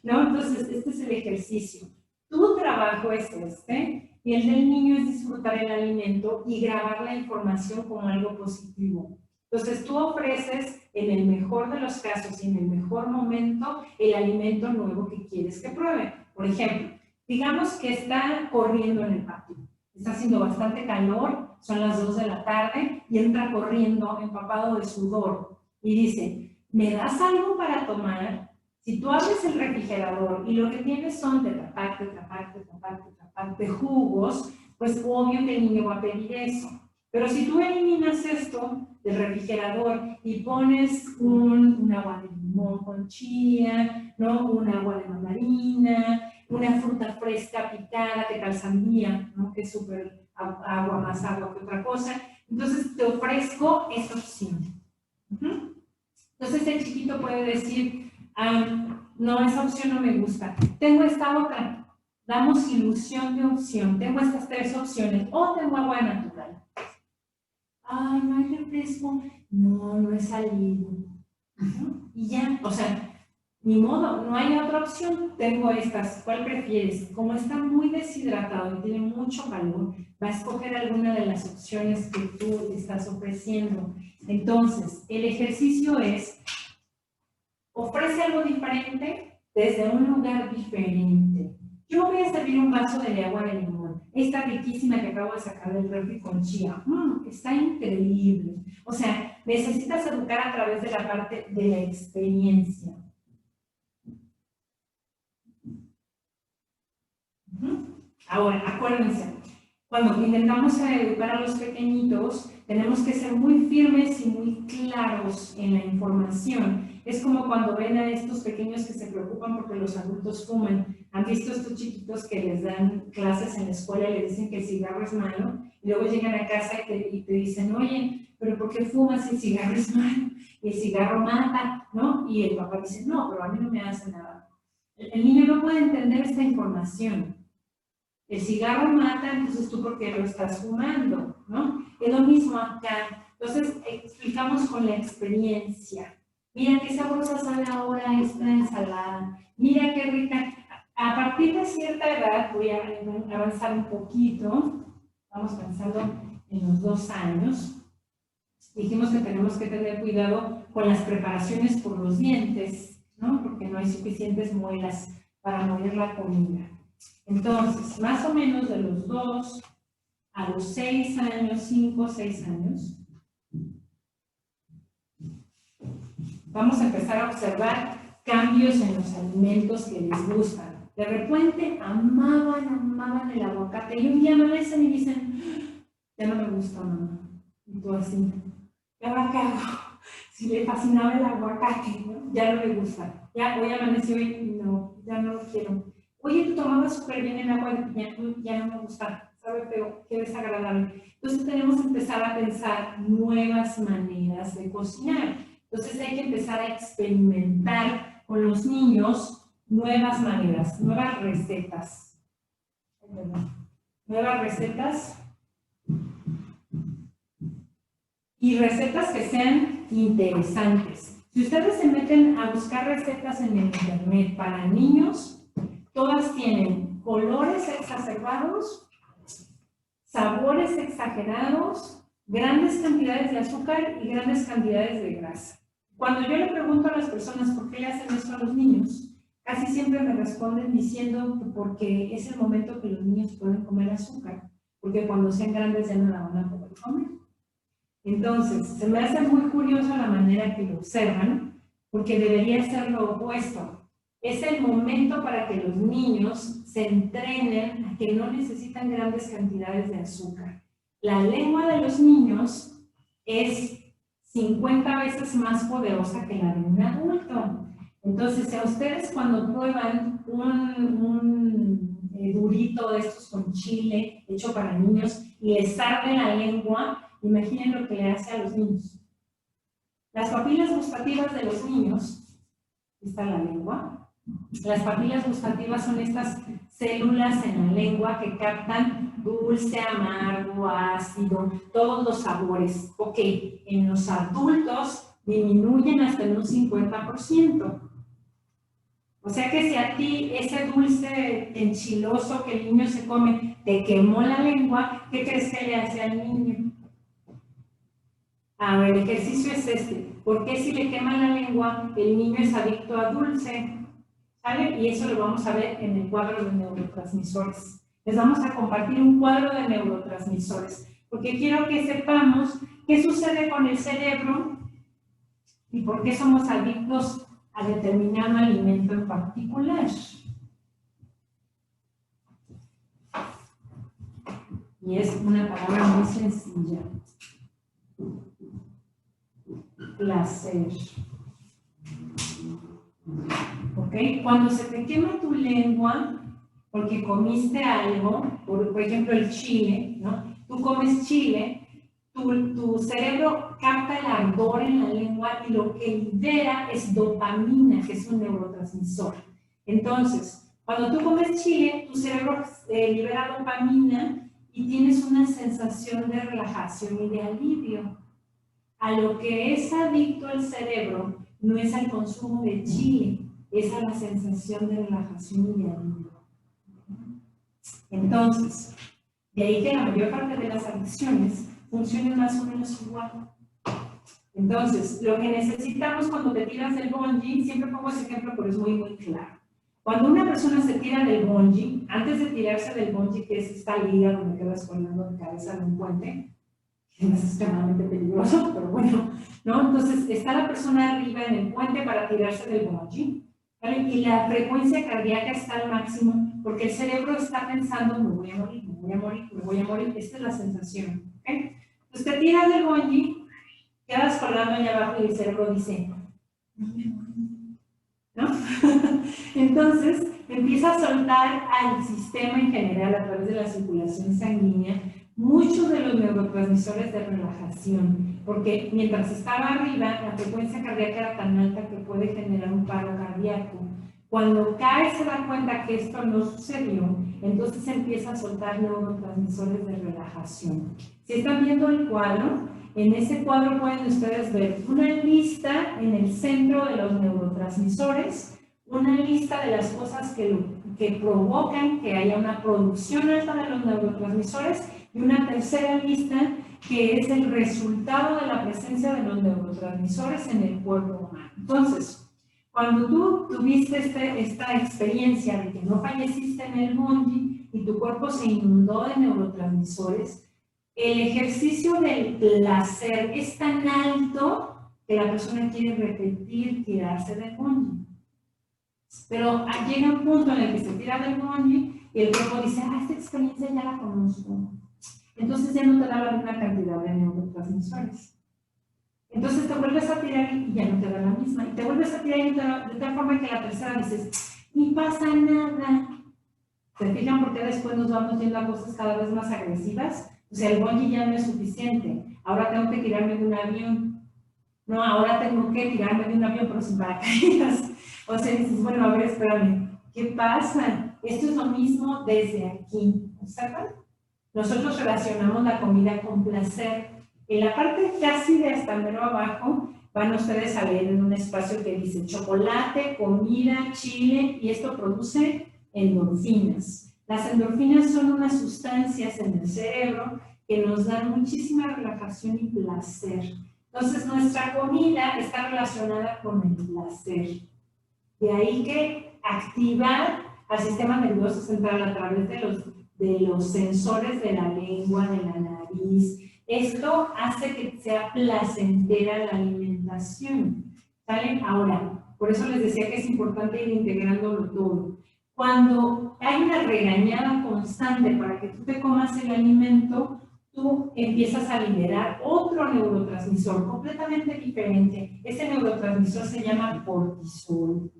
Speaker 2: ¿No? Entonces, este es el ejercicio. Tu trabajo es este, y el del niño es disfrutar el alimento y grabar la información como algo positivo. Entonces, tú ofreces, en el mejor de los casos y en el mejor momento, el alimento nuevo que quieres que pruebe. Por ejemplo, digamos que está corriendo en el patio. Está haciendo bastante calor, son las 2 de la tarde, y entra corriendo empapado de sudor. Y dice, ¿me das algo para tomar? Si tú abres el refrigerador y lo que tienes son de jugos, pues obvio que el niño va a pedir eso. Pero si tú eliminas esto del refrigerador y pones un agua de limón con chía, ¿no? Un agua de mandarina, una fruta fresca picada, que tal sandía, ¿no? Que es súper agua, más agua que otra cosa. Entonces te ofrezco esta opción. Entonces el chiquito puede decir, no, esa opción no me gusta. Tengo esta otra. Damos ilusión de opción. Tengo estas 3 opciones. O tengo agua natural. Ay, no hay refresco. No, no he salido. Y ya, o sea, ni modo, no hay otra opción. Tengo estas. ¿Cuál prefieres? Como está muy deshidratado y tiene mucho calor, va a escoger alguna de las opciones que tú le estás ofreciendo. Entonces, el ejercicio es, ofrece algo diferente desde un lugar diferente. Yo voy a servir un vaso de agua de limón. Esta riquísima que acabo de sacar del refri con chía. Está increíble. O sea, necesitas educar a través de la parte de la experiencia. Ahora, acuérdense, cuando intentamos educar a los pequeñitos, tenemos que ser muy firmes y muy claros en la información. Es como cuando ven a estos pequeños que se preocupan porque los adultos fuman. ¿Han visto estos chiquitos que les dan clases en la escuela y les dicen que el cigarro es malo? Y luego llegan a casa y te dicen, oye, ¿pero por qué fumas si el cigarro es malo? Y el cigarro mata, ¿no? Y el papá dice, no, pero a mí no me hace nada. El niño no puede entender esta información. El cigarro mata, entonces tú por qué lo estás fumando, ¿no? Es lo mismo acá. Entonces explicamos con la experiencia. Mira qué sabrosa sabe ahora esta ensalada. Mira qué rica. A partir de cierta edad, voy a avanzar un poquito. Vamos pensando en los 2 años. Dijimos que tenemos que tener cuidado con las preparaciones por los dientes, ¿no? Porque no hay suficientes muelas para moler la comida. Entonces, más o menos de los 2 a los 6 años, 5 o 6 años, vamos a empezar a observar cambios en los alimentos que les gustan. De repente amaban el aguacate y un día amanecen y dicen, ya no me gusta, mamá. Y tú así, ¿qué hago? Si le fascinaba el aguacate, ¿no? Ya no me gusta. Ya hoy amaneció y no, ya no lo quiero. Oye, tú tomabas súper bien el agua de piña, ya no me gusta, sabe, pero qué desagradable. Entonces tenemos que empezar a pensar nuevas maneras de cocinar. Entonces hay que empezar a experimentar con los niños nuevas maneras, nuevas recetas. Nuevas recetas y recetas que sean interesantes. Si ustedes se meten a buscar recetas en el internet para niños, todas tienen colores exacerbados, sabores exagerados, grandes cantidades de azúcar y grandes cantidades de grasa. Cuando yo le pregunto a las personas por qué le hacen esto a los niños, casi siempre me responden diciendo que porque es el momento que los niños pueden comer azúcar, porque cuando sean grandes ya no la van a poder comer. Entonces, se me hace muy curioso la manera que lo observan, porque debería ser lo opuesto. Es el momento para que los niños se entrenen a que no necesitan grandes cantidades de azúcar. La lengua de los niños es 50 veces más poderosa que la de un adulto. Entonces, si a ustedes cuando prueban un durito de estos con chile hecho para niños y les arde la lengua, imaginen lo que le hace a los niños. Las papilas gustativas de los niños, está la lengua. Las papilas gustativas son estas células en la lengua que captan dulce, amargo, ácido, todos los sabores. Ok, en los adultos disminuyen hasta en un 50%. O sea que si a ti ese dulce enchiloso que el niño se come te quemó la lengua, ¿qué crees que le hace al niño? A ver, el ejercicio es este. ¿Por qué si le quema la lengua el niño es adicto a dulce? ¿Sale? Y eso lo vamos a ver en el cuadro de neurotransmisores. Les vamos a compartir un cuadro de neurotransmisores, porque quiero que sepamos qué sucede con el cerebro y por qué somos adictos a determinado alimento en particular. Y es una palabra muy sencilla. Placer. ¿Ok? Cuando se te quema tu lengua, porque comiste algo, por ejemplo el chile, ¿no? Tú comes chile, tu cerebro capta el ardor en la lengua y lo que libera es dopamina, que es un neurotransmisor. Entonces, cuando tú comes chile, tu cerebro libera dopamina y tienes una sensación de relajación y de alivio. A lo que es adicto el cerebro no es al consumo de chile, es a la sensación de relajación y de alivio. Entonces, de ahí que la mayor parte de las adicciones funcionen más o menos igual. Entonces, lo que necesitamos cuando te tiras del bungee, siempre pongo ese ejemplo, pero es muy, muy claro. Cuando una persona se tira del bungee, antes de tirarse del bungee, que es esta liga donde quedas colgando de cabeza en un puente, que es extremadamente peligroso, pero bueno, ¿no? Entonces, está la persona arriba en el puente para tirarse del bungee, ¿vale? Y la frecuencia cardíaca está al máximo, porque el cerebro está pensando, me voy a morir, me voy a morir, me voy a morir. Esta es la sensación, ¿ok? Entonces, te tiras del bungee, quedas colgando allá abajo y el cerebro dice, no me morí, ¿no? Entonces, empieza a soltar al sistema en general a través de la circulación sanguínea muchos de los neurotransmisores de relajación, porque mientras estaba arriba, la frecuencia cardíaca era tan alta que puede generar un paro cardíaco. Cuando cae se da cuenta que esto no sucedió, entonces empieza a soltar neurotransmisores de relajación. Si están viendo el cuadro, en ese cuadro pueden ustedes ver una lista en el centro de los neurotransmisores, una lista de las cosas que provocan que haya una producción alta de los neurotransmisores y una tercera lista que es el resultado de la presencia de los neurotransmisores en el cuerpo humano. Entonces, cuando tú tuviste esta experiencia de que no falleciste en el bungee y tu cuerpo se inundó de neurotransmisores, el ejercicio del placer es tan alto que la persona quiere repetir tirarse del bungee. Pero llega un punto en el que se tira del bungee y el cuerpo dice, esta experiencia ya la conozco. Entonces ya no te da la misma cantidad de neurotransmisores. Entonces te vuelves a tirar y ya no te da la misma. Y te vuelves a tirar de tal forma que la tercera dices, ni pasa nada. ¿Se fijan por qué después nos vamos yendo a cosas cada vez más agresivas? O sea, el bungee ya no es suficiente. Ahora tengo que tirarme de un avión. No, ahora tengo que tirarme de un avión, pero sin paracaídas. O sea, dices, bueno, a ver, espérame, ¿qué pasa? Esto es lo mismo desde aquí. ¿Observan? Nosotros relacionamos la comida con placer. En la parte casi de hasta mero abajo, van ustedes a leer en un espacio que dice chocolate, comida, chile, y esto produce endorfinas. Las endorfinas son unas sustancias en el cerebro que nos dan muchísima relajación y placer. Entonces, nuestra comida está relacionada con el placer. De ahí que activar al sistema nervioso central a través de los sensores de la lengua, de la nariz. Esto hace que sea placentera la alimentación. ¿Salen? Ahora, por eso les decía que es importante ir integrándolo todo. Cuando hay una regañada constante para que tú te comas el alimento, tú empiezas a liberar otro neurotransmisor completamente diferente. Ese neurotransmisor se llama cortisol.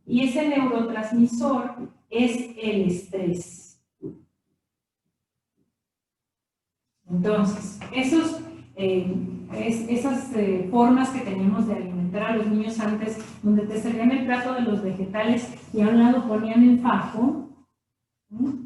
Speaker 2: Y ese neurotransmisor es el estrés. Entonces, esas formas que teníamos de alimentar a los niños antes, donde te servían el plato de los vegetales y a un lado ponían el fajo,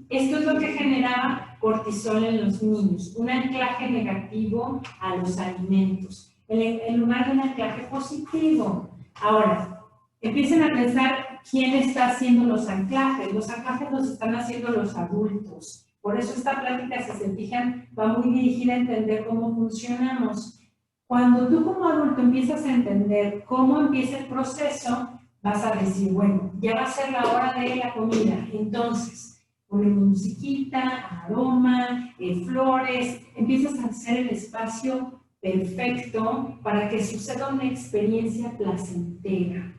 Speaker 2: esto es lo que generaba cortisol en los niños, un anclaje negativo a los alimentos, en lugar de un anclaje positivo. Ahora, empiecen a pensar quién está haciendo los anclajes. Los anclajes los están haciendo los adultos. Por eso esta plática, si se fijan, va muy dirigida a entender cómo funcionamos. Cuando tú como adulto empiezas a entender cómo empieza el proceso, vas a decir, bueno, ya va a ser la hora de la comida. Entonces, ponemos musiquita, aroma, flores, empiezas a hacer el espacio perfecto para que suceda una experiencia placentera.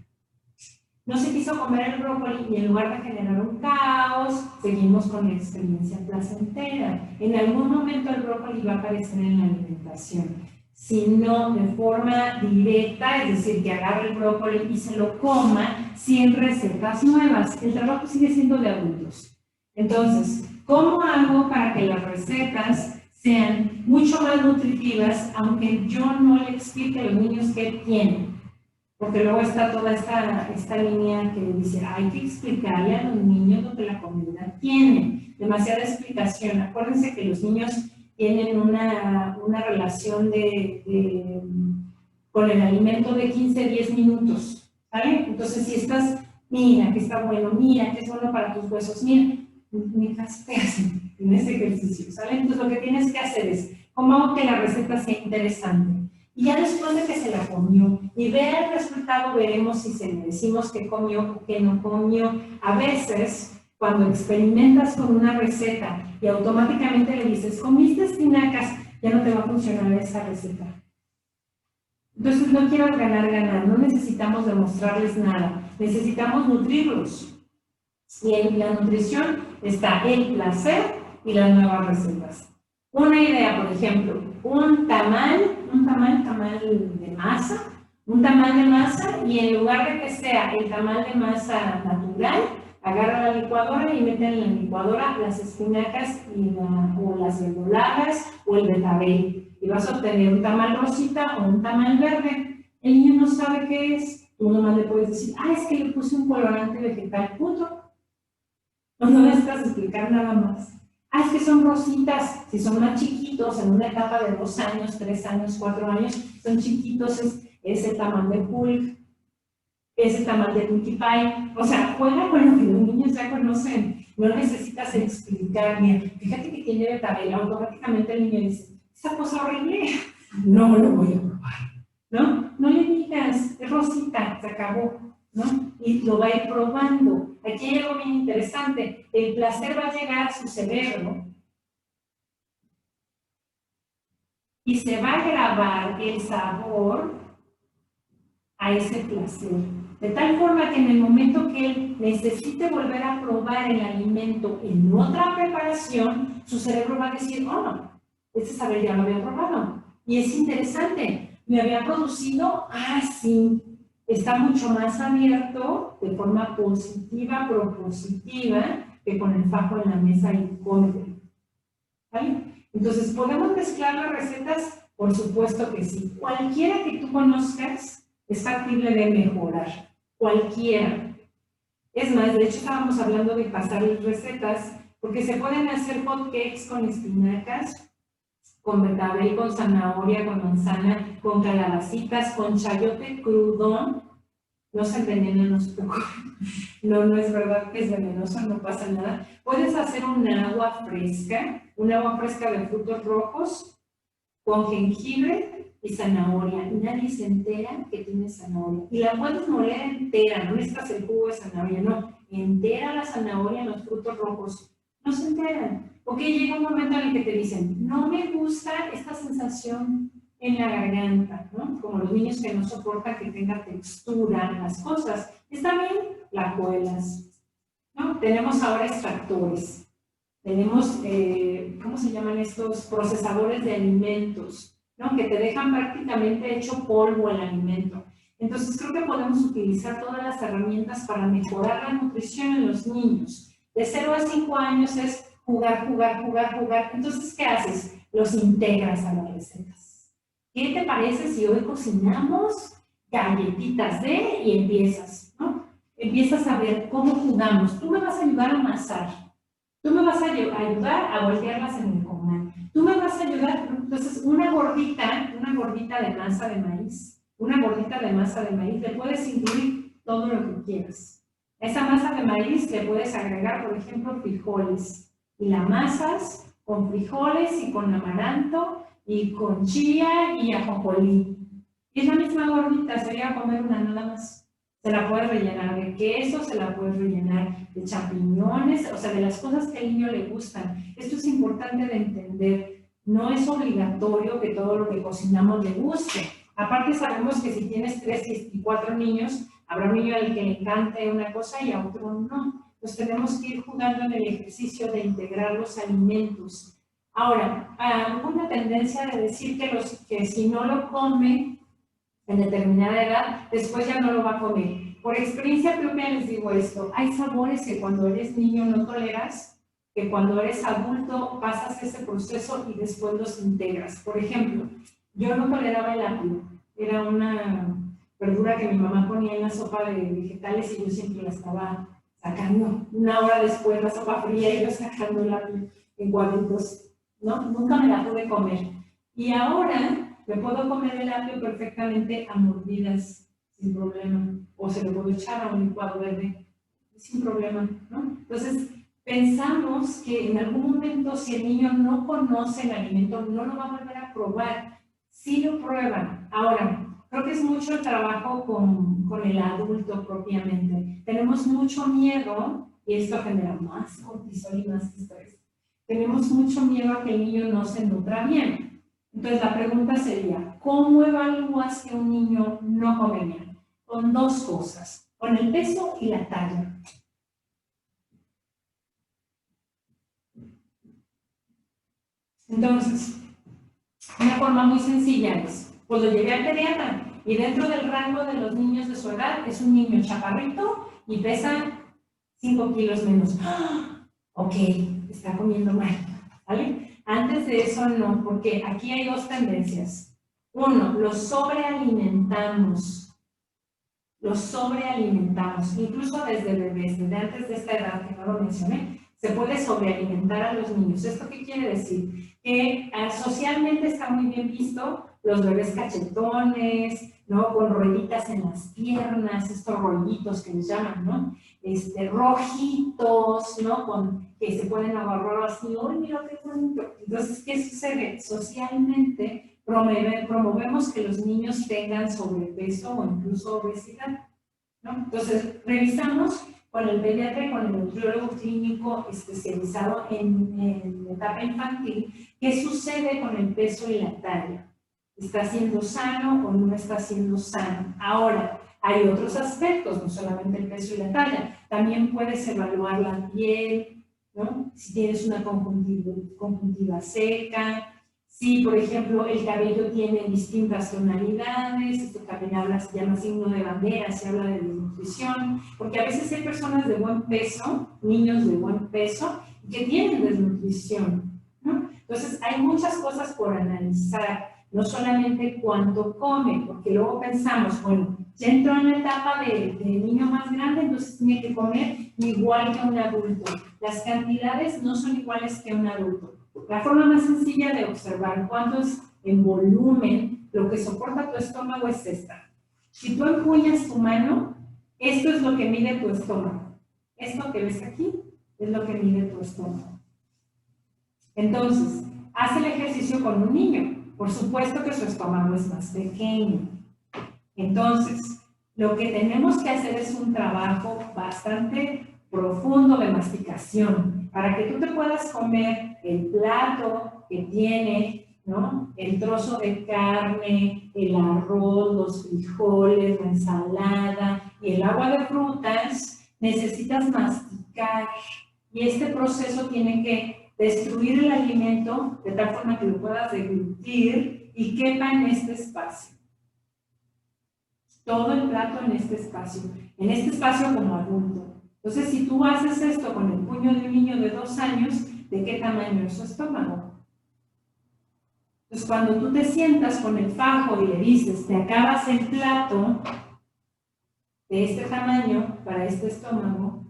Speaker 2: No se quiso comer el brócoli y en lugar de generar un caos, seguimos con la experiencia placentera. En algún momento el brócoli va a aparecer en la alimentación. sino de forma directa, es decir, que agarre el brócoli y se lo coma sin recetas nuevas. El trabajo sigue siendo de adultos. Entonces, ¿cómo hago para que las recetas sean mucho más nutritivas, aunque yo no le explique a los niños qué tienen? Porque luego está toda esta línea que dice, hay que explicarle a los niños lo que la comida tiene. Demasiada explicación. Acuérdense que los niños tienen una relación con el alimento de 15-10 minutos, ¿vale? Entonces, si estás, mira que está bueno, mira que es bueno para tus huesos, mira te hacen en ese ejercicio, ¿sale? Entonces, lo que tienes que hacer es, ¿cómo hago que la receta sea interesante? Y ya después de que se la comió y vea el resultado, veremos si se le decimos que comió o que no comió. A veces, cuando experimentas con una receta y automáticamente le dices, comiste espinacas, ya no te va a funcionar esa receta. Entonces, no quiero ganar, no necesitamos demostrarles nada, necesitamos nutrirlos. Y en la nutrición está el placer y las nuevas recetas. Una idea, por ejemplo, un tamal de masa, y en lugar de que sea el tamal de masa natural, agarra la licuadora y mete en la licuadora las espinacas o las verdolagas o el betabel. Y vas a obtener un tamal rosita o un tamal verde. El niño no sabe qué es. Tú nomás le puedes decir, es que le puse un colorante vegetal, punto. No necesitas explicar nada más. Es que son rositas, si son más chiquitos, en una etapa de 2 años, 3 años, 4 años, son chiquitos, es el tamal de pulque, es el tamal de Pinkie Pie. O sea, juega con lo que los niños ya conocen. No necesitas explicar, mira, fíjate que tiene betabel, automáticamente el niño dice, esa cosa horrible, no lo voy a probar, ¿no? No le digas, es rosita, se acabó, ¿no? Y lo va a ir probando. Aquí hay algo bien interesante. El placer va a llegar a su cerebro y se va a grabar el sabor a ese placer. De tal forma que en el momento que él necesite volver a probar el alimento en otra preparación, su cerebro va a decir, ese saber ya lo había probado. Y es interesante, me había producido, sí. Está mucho más abierto de forma positiva, propositiva, que con el fajo en la mesa y come. ¿Vale? Entonces, ¿podemos mezclar las recetas? Por supuesto que sí. Cualquiera que tú conozcas es factible de mejorar. Cualquiera. Es más, de hecho estábamos hablando de pasarles recetas, porque se pueden hacer hot cakes con espinacas, con betabel, con zanahoria, con manzana, con calabacitas, con chayote crudón. No se envenenan, no se preocupen. No es verdad que es venenoso, no pasa nada. Puedes hacer un agua fresca de frutos rojos con jengibre y zanahoria. Y nadie se entera que tiene zanahoria. Y la puedes moler entera, no necesitas el jugo de zanahoria, no. Entera la zanahoria en los frutos rojos. No se enteran. Porque llega un momento en el que te dicen, no me gusta esta sensación en la garganta, ¿no? Como los niños que no soportan que tenga textura las cosas. Está bien, la cuelas, ¿no? Tenemos ahora extractores. Tenemos, ¿cómo se llaman estos? Procesadores de alimentos, ¿no? Que te dejan prácticamente hecho polvo el alimento. Entonces, creo que podemos utilizar todas las herramientas para mejorar la nutrición en los niños. De 0 a 5 años es jugar. Entonces, ¿qué haces? Los integras a las recetas. ¿Qué te parece si hoy cocinamos galletitas y empiezas, ¿no? Empiezas a ver cómo jugamos. Tú me vas a ayudar a amasar. Tú me vas a ayudar a voltearlas en el comal. Tú me vas a ayudar, entonces, una gordita de masa de maíz. Una gordita de masa de maíz, le puedes incluir todo lo que quieras. A esa masa de maíz le puedes agregar, por ejemplo, frijoles. Y la amasas con frijoles y con amaranto y con chía y ajonjolí. Y es la misma gordita, sería comer una nada más. Se la puedes rellenar de queso, se la puedes rellenar de champiñones, o sea, de las cosas que al niño le gustan. Esto es importante de entender. No es obligatorio que todo lo que cocinamos le guste. Aparte sabemos que si tienes 3 y 4 niños, habrá un niño al que le encante una cosa y a otro no. Pues tenemos que ir jugando en el ejercicio de integrar los alimentos. Ahora, hubo una tendencia de decir que si no lo come en determinada edad, después ya no lo va a comer. Por experiencia propia les digo esto, hay sabores que cuando eres niño no toleras, que cuando eres adulto pasas ese proceso y después los integras. Por ejemplo, yo no toleraba el apio, era una verdura que mi mamá ponía en la sopa de vegetales y yo siempre la estaba sacando. Una hora después la sopa fría y yo sacando el apio en cuadritos, ¿no? Nunca me la pude comer. Y ahora me puedo comer el apio perfectamente a mordidas, sin problema. O se lo puedo echar a un licuado verde, sin problema, ¿no? Entonces, pensamos que en algún momento, si el niño no conoce el alimento, no lo va a volver a probar. Sí lo prueban. Ahora, creo que es mucho el trabajo con el adulto propiamente. Tenemos mucho miedo, y esto genera más cortisol y más estrés. Tenemos mucho miedo a que el niño no se nutra bien. Entonces la pregunta sería, ¿cómo evalúas que un niño no come bien? Con dos cosas, con el peso y la talla. Entonces, una forma muy sencilla es, pues lo llevé al pediatra y dentro del rango de los niños de su edad es un niño chaparrito y pesa 5 kilos menos. ¡Ah! Ok, está comiendo mal, ¿vale? Antes de eso no, porque aquí hay dos tendencias. Uno, los sobrealimentamos. Los sobrealimentamos, incluso desde bebés, desde antes de esta edad que no lo mencioné, se puede sobrealimentar a los niños. ¿Esto qué quiere decir? Que socialmente está muy bien visto los bebés cachetones, ¿no? Con rueditas en las piernas, estos rollitos que les llaman, ¿no? Rojitos, ¿no? Que se pueden agarrar así, ¡ay, mira qué bonito! Entonces, ¿qué sucede? Socialmente promovemos que los niños tengan sobrepeso o incluso obesidad, ¿no? Entonces, revisamos con el pediatra y con el nutriólogo clínico especializado en etapa infantil qué sucede con el peso y la talla. ¿Está siendo sano o no está siendo sano? Ahora, hay otros aspectos, no solamente el peso y la talla. También puedes evaluar la piel, ¿no? Si tienes una conjuntiva seca, si, por ejemplo, el cabello tiene distintas tonalidades, esto también se llama signo de bandera, se habla de desnutrición, porque a veces hay personas de buen peso, niños de buen peso, que tienen desnutrición, ¿no? Entonces, hay muchas cosas por analizar, no solamente cuánto come, porque luego pensamos, bueno, ya entró en la etapa de niño más grande, entonces tiene que comer igual que un adulto. Las cantidades no son iguales que un adulto. La forma más sencilla de observar cuánto es en volumen lo que soporta tu estómago es esta. Si tú empuñas tu mano, esto es lo que mide tu estómago. Esto que ves aquí es lo que mide tu estómago. Entonces, haz el ejercicio con un niño. Por supuesto que su estómago es más pequeño. Entonces, lo que tenemos que hacer es un trabajo bastante profundo de masticación para que tú te puedas comer el plato que tiene, ¿no? El trozo de carne, el arroz, los frijoles, la ensalada y el agua de frutas. Necesitas masticar y este proceso tiene que destruir el alimento de tal forma que lo puedas deglutir y quepa en este espacio. Todo el plato en este espacio como adulto. Entonces, si tú haces esto con el puño de un niño de 2 años, ¿de qué tamaño es su estómago? Entonces, cuando tú te sientas con el fajo y le dices, te acabas el plato de este tamaño para este estómago,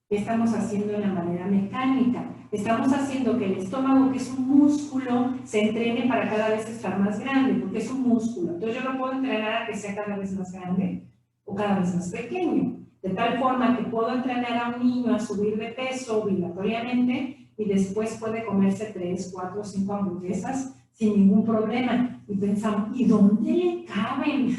Speaker 2: ¿qué estamos haciendo de la manera mecánica? Estamos haciendo que el estómago, que es un músculo, se entrene para cada vez estar más grande, porque es un músculo. Entonces yo lo puedo entrenar a que sea cada vez más grande o cada vez más pequeño. De tal forma que puedo entrenar a un niño a subir de peso obligatoriamente y después puede comerse 3, 4, 5 hamburguesas sin ningún problema. Y pensamos, ¿y dónde le caben?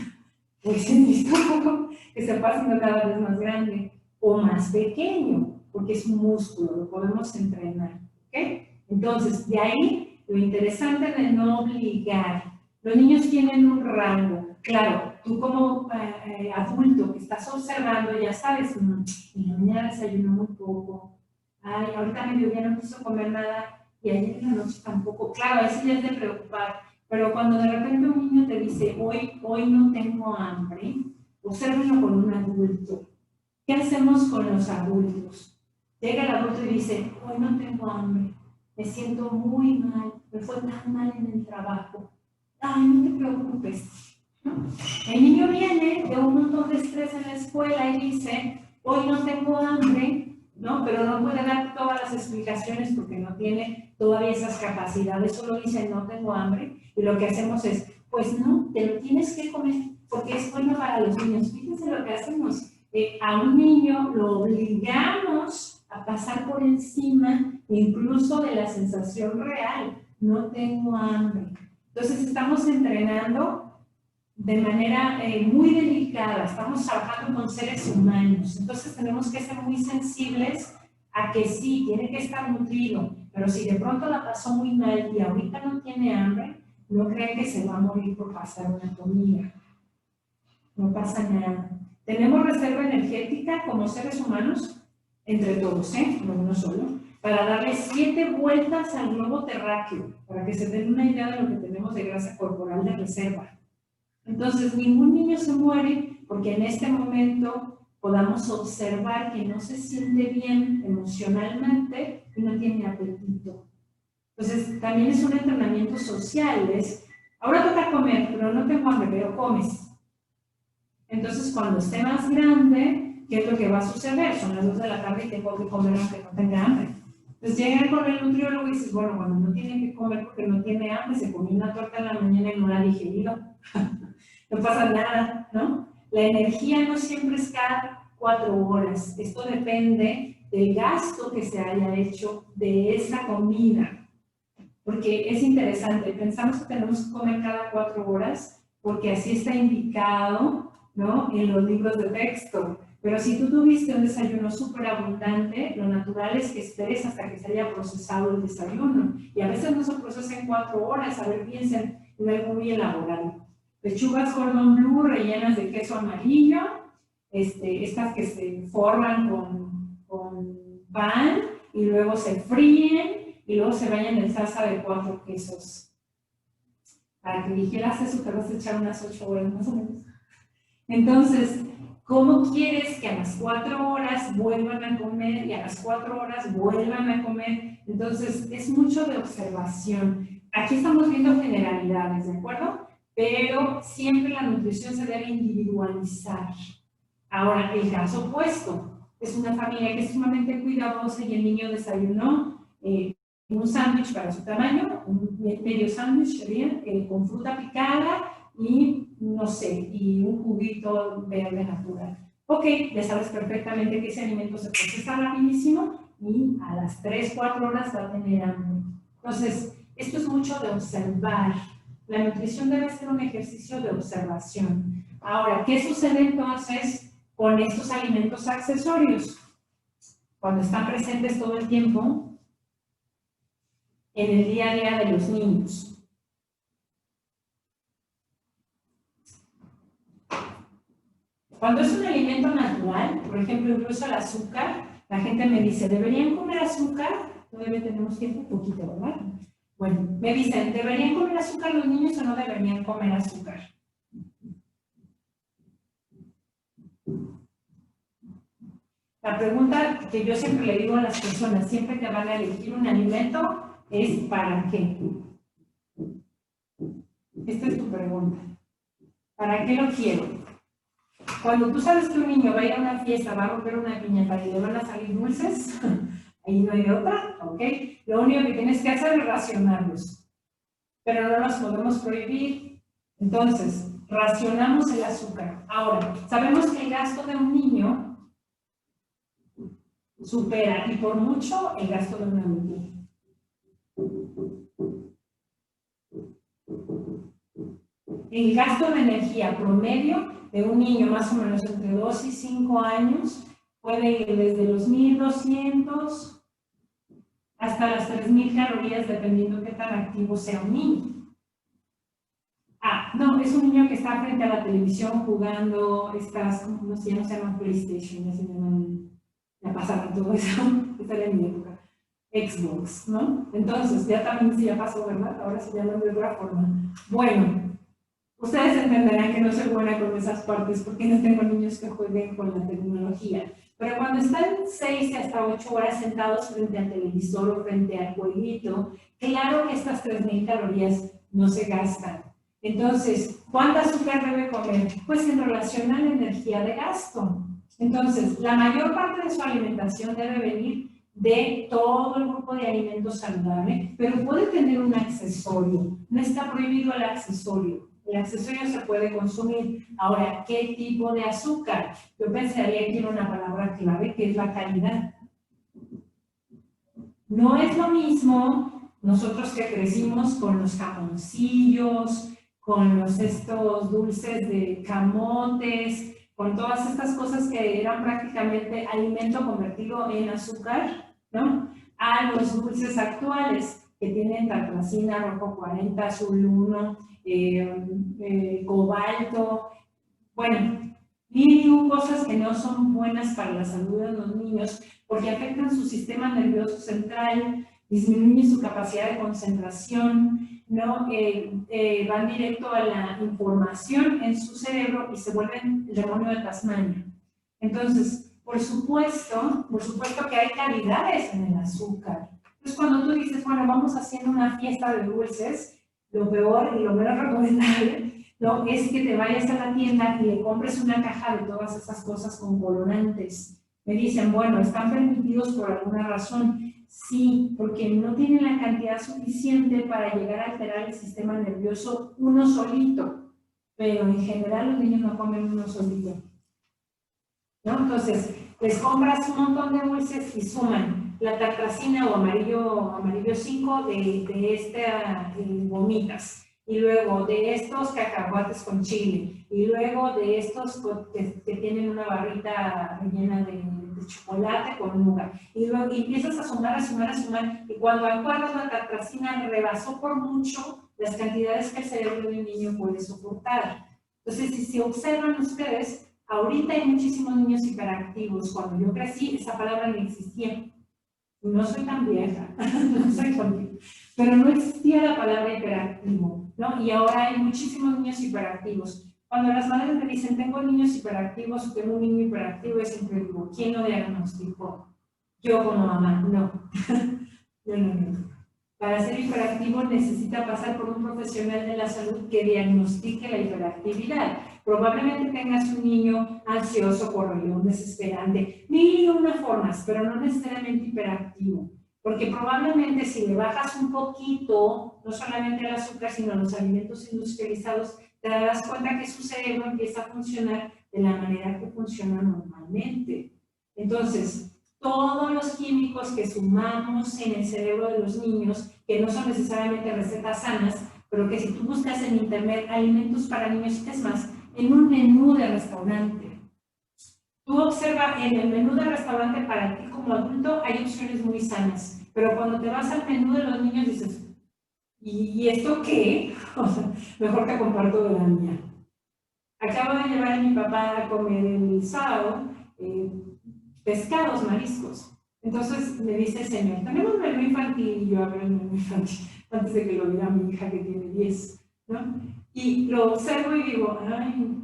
Speaker 2: Pues en el estómago, que se va haciendo cada vez más grande o más pequeño, porque es un músculo, lo podemos entrenar, ¿ok? Entonces, de ahí, lo interesante de no obligar. Los niños tienen un rango. Claro, tú como adulto que estás observando, ya sabes, en la mañana desayuno muy poco, ay, ahorita a mediodía no quiso comer nada, y ayer en la noche tampoco. Claro, a eso ya es de preocupar, pero cuando de repente un niño te dice, hoy no tengo hambre, obsérvenlo con un adulto. ¿Qué hacemos con los adultos? Llega el adulto y dice, hoy no tengo hambre, me siento muy mal, me fue tan mal en el trabajo. Ay, no te preocupes, ¿no? El niño viene de un montón de estrés en la escuela y dice, hoy no tengo hambre, ¿no? Pero no puede dar todas las explicaciones porque no tiene todavía esas capacidades, solo dice, no tengo hambre, y lo que hacemos es, pues no, te lo tienes que comer, porque es bueno para los niños. Fíjense lo que hacemos. A un niño lo obligamos a pasar por encima incluso de la sensación real, no tengo hambre. Entonces estamos entrenando de manera muy delicada, estamos trabajando con seres humanos, entonces tenemos que ser muy sensibles a que sí, tiene que estar nutrido, pero si de pronto la pasó muy mal y ahorita no tiene hambre, no creen que se va a morir por pasar una comida. No pasa nada. Tenemos reserva energética como seres humanos, entre todos, no uno solo, para darle 7 vueltas al globo terráqueo, para que se den una idea de lo que tenemos de grasa corporal de reserva. Entonces, ningún niño se muere porque en este momento podamos observar que no se siente bien emocionalmente y no tiene apetito. Entonces, también es un entrenamiento social, ahora toca comer, pero no tengo hambre, pero comes. Entonces, cuando esté más grande, ¿qué es lo que va a suceder? Son las 2 de la tarde y tengo que comer aunque no tenga hambre. Entonces, llegan con el nutriólogo y dices, bueno, cuando no tiene que comer porque no tiene hambre, se comió una torta en la mañana y no la ha digerido. No pasa nada, ¿no? La energía no siempre es cada 4 horas. Esto depende del gasto que se haya hecho de esa comida. Porque es interesante, pensamos que tenemos que comer cada 4 horas porque así está indicado, ¿no? En los libros de texto. Pero si tú tuviste un desayuno súper abundante, lo natural es que esperes hasta que se haya procesado el desayuno. Y a veces no se procesa en 4 horas, a ver, piensen en algo muy elaborado. Pechugas cordon bleu rellenas de queso amarillo, estas que se forman con pan y luego se fríen y luego se bañan en salsa de 4 quesos. Para que dijeras eso te vas a echar unas 8 horas más o menos. Entonces, ¿cómo quieres que a las 4 horas vuelvan a comer y a las 4 horas vuelvan a comer? Entonces, es mucho de observación. Aquí estamos viendo generalidades, ¿de acuerdo? Pero siempre la nutrición se debe individualizar. Ahora, el caso opuesto, es una familia que es sumamente cuidadosa y el niño desayunó un sándwich para su tamaño, un medio sándwich sería con fruta picada y, no sé, y un juguito verde natural. Ok, ya sabes perfectamente que ese alimento se procesa rapidísimo y a las 3, 4 horas va a tener hambre. Entonces, esto es mucho de observar. La nutrición debe ser un ejercicio de observación. Ahora, ¿qué sucede entonces con estos alimentos accesorios? Cuando están presentes todo el tiempo en el día a día de los niños. Cuando es un alimento natural, por ejemplo, incluso el azúcar, la gente me dice, ¿deberían comer azúcar? Todavía tenemos tiempo, un poquito, ¿verdad? Bueno, me dicen, ¿deberían comer azúcar los niños o no deberían comer azúcar? La pregunta que yo siempre le digo a las personas, siempre que van a elegir un alimento, es ¿para qué? Esta es tu pregunta. ¿Para qué lo quiero? Cuando tú sabes que un niño va a ir a una fiesta, va a romper una piñata y le van a salir dulces, ahí no hay de otra, ¿ok? Lo único que tienes que hacer es racionarlos. Pero no los podemos prohibir. Entonces, racionamos el azúcar. Ahora, sabemos que el gasto de un niño supera, y por mucho, el gasto de un adulto. El gasto de energía promedio de un niño más o menos entre 2 y 5 años puede ir desde los 1200 hasta las 3000 calorías, dependiendo de qué tan activo sea un niño. Ah, no, es un niño que está frente a la televisión jugando estas, no se llaman PlayStation, ya pasaron todo eso, esta era mi época. Xbox, ¿no? Entonces, ya también sí ya pasó, ¿verdad? Ahora se llama de otra forma. Bueno, ustedes entenderán que no soy buena con esas partes porque no tengo niños que jueguen con la tecnología. Pero cuando están 6 hasta 8 horas sentados frente al televisor o frente al jueguito, claro que estas 3.000 calorías no se gastan. Entonces, ¿cuánta azúcar debe comer? Pues en relación a la energía de gasto. Entonces, la mayor parte de su alimentación debe venir de todo el grupo de alimentos saludables, pero puede tener un accesorio. No está prohibido el accesorio. El accesorio se puede consumir. Ahora, ¿qué tipo de azúcar? Yo pensaría que era una palabra clave, que es la calidad. No es lo mismo nosotros que crecimos con los jamoncillos, con estos dulces de camotes, con todas estas cosas que eran prácticamente alimento convertido en azúcar, ¿no? A los dulces actuales que tienen tartrazina, rojo 40, azul 1, cobalto, bueno, y cosas que no son buenas para la salud de los niños porque afectan su sistema nervioso central, disminuyen su capacidad de concentración, ¿no? Van directo a la información en su cerebro y se vuelven el demonio de Tasmania. Entonces, por supuesto que hay calidades en el azúcar. Entonces, cuando tú dices, bueno, vamos haciendo una fiesta de dulces, lo peor y lo menos recomendable, ¿no? Es que te vayas a la tienda y le compres una caja de todas esas cosas con colorantes. Me dicen, bueno, ¿están permitidos por alguna razón? Sí, porque no tienen la cantidad suficiente para llegar a alterar el sistema nervioso uno solito, pero en general los niños no comen uno solito, ¿no? Entonces, les compras un montón de dulces y suman la tartrazina o amarillo 5 de esta gomitas, y luego de estos cacahuates con chile, y luego de estos que tienen una barrita rellena de chocolate con nuga, y luego empiezas a sumar, y cuando acuerdas la tartrazina rebasó por mucho las cantidades que el cerebro de un niño puede soportar. Entonces, si se observan ustedes, ahorita hay muchísimos niños hiperactivos. Cuando yo crecí, esa palabra no existía. No soy tan vieja, no soy tan vieja, pero no existía la palabra hiperactivo, ¿no? Y ahora hay muchísimos niños hiperactivos. Cuando las madres me dicen, tengo niños hiperactivos o tengo un niño hiperactivo, yo siempre digo, ¿quién lo diagnosticó? Yo como mamá, no. No. Para ser hiperactivo necesita pasar por un profesional de la salud que diagnostique la hiperactividad. Probablemente tengas un niño ansioso, correlón, desesperante, mil y una formas, pero no necesariamente hiperactivo. Porque probablemente si le bajas un poquito, no solamente el azúcar, sino los alimentos industrializados, te darás cuenta que su cerebro empieza a funcionar de la manera que funciona normalmente. Entonces, todos los químicos que sumamos en el cerebro de los niños, que no son necesariamente recetas sanas, pero que si tú buscas en internet alimentos para niños, es más, en un menú de restaurante. Tú observa en el menú de restaurante para ti como adulto hay opciones muy sanas, pero cuando te vas al menú de los niños dices, ¿y esto qué? O sea, mejor te comparto de la mía. Acabo de llevar a mi papá a comer el sábado pescados, mariscos. Entonces me dice el señor, tenemos menú infantil, y yo abro el menú infantil antes de que lo viera mi hija que tiene 10, ¿no? Y lo observo y digo, ay,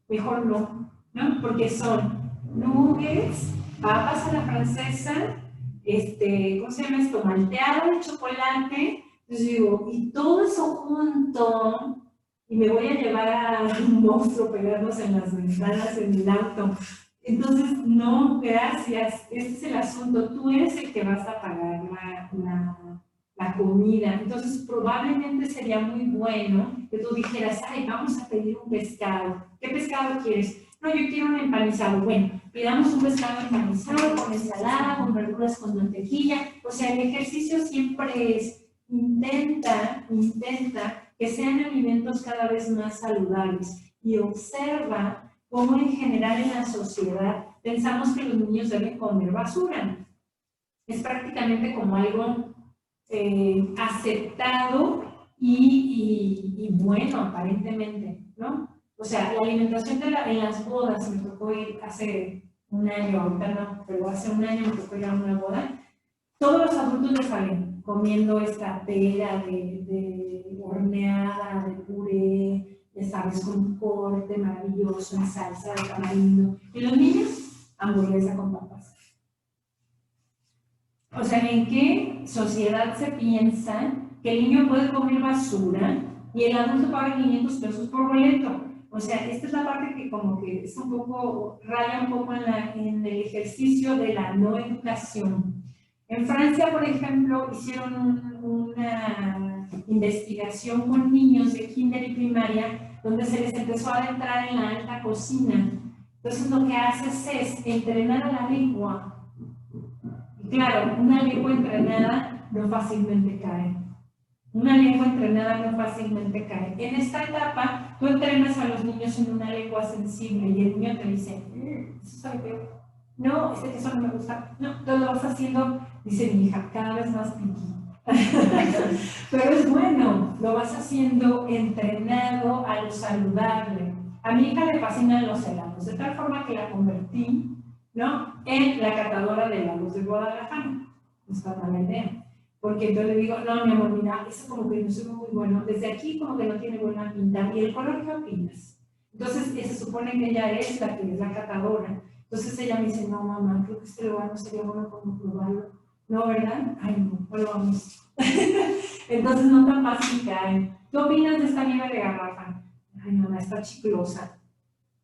Speaker 2: mejor no, ¿no? Porque son nuggets, papas a la francesa, ¿cómo se llama esto? Malteado de chocolate. Entonces digo, y todo eso junto, y me voy a llevar a un monstruo pegarnos en las ventanas en el auto. Entonces, no, gracias, este es el asunto, tú eres el que vas a pagar la comida. Entonces, probablemente sería muy bueno que tú dijeras, ay, vamos a pedir un pescado. ¿Qué pescado quieres? No, yo quiero un empanizado. Bueno, pidamos un pescado empanizado con ensalada, con verduras, con mantequilla. O sea, el ejercicio siempre es, intenta que sean alimentos cada vez más saludables y observa cómo en general en la sociedad pensamos que los niños deben comer basura. Es prácticamente como algo aceptado y bueno, aparentemente, ¿no? O sea, la alimentación en las bodas, me tocó ir hace un año, ahorita no, pero hace un año me tocó ir a una boda, todos los adultos le salen comiendo esta pera de horneada, de puré, ya sabes, con un corte maravilloso en salsa de tamarindo. Y los niños, hamburguesa con papas. O sea, ¿en qué sociedad se piensa que el niño puede comer basura y el adulto paga 500 pesos por boleto? O sea, esta es la parte que como que es un poco, raya un poco en el ejercicio de la no educación. En Francia, por ejemplo, hicieron una investigación con niños de kinder y primaria donde se les empezó a adentrar en la alta cocina. Entonces lo que haces es entrenar a la lengua. Y claro, una lengua entrenada no fácilmente cae. Una lengua entrenada no fácilmente cae. En esta etapa, tú entrenas a los niños en una lengua sensible y el niño te dice, eso sabe feo. No, este queso no me gusta. No, tú lo vas haciendo, dice mi hija, cada vez más piqui. Pero es bueno, lo vas haciendo entrenado a lo saludable. A mi hija le fascinan los helados, de tal forma que la convertí, ¿no?, en la catadora de helados de Guadalajara. No está mala idea. Porque entonces le digo, no, mi amor, mira, eso como que no se ve muy bueno. Desde aquí como que no tiene buena pinta. ¿Y el color qué opinas? Entonces se supone que ella es la que es la catadora. Entonces ella me dice, no, mamá, creo que este lugar no sería bueno como probarlo. No, ¿verdad? Ay, no, pues vamos. Entonces no tan fácil cae. ¿Qué opinas de esta nieve de garrafa? Ay, mamá, está chiclosa.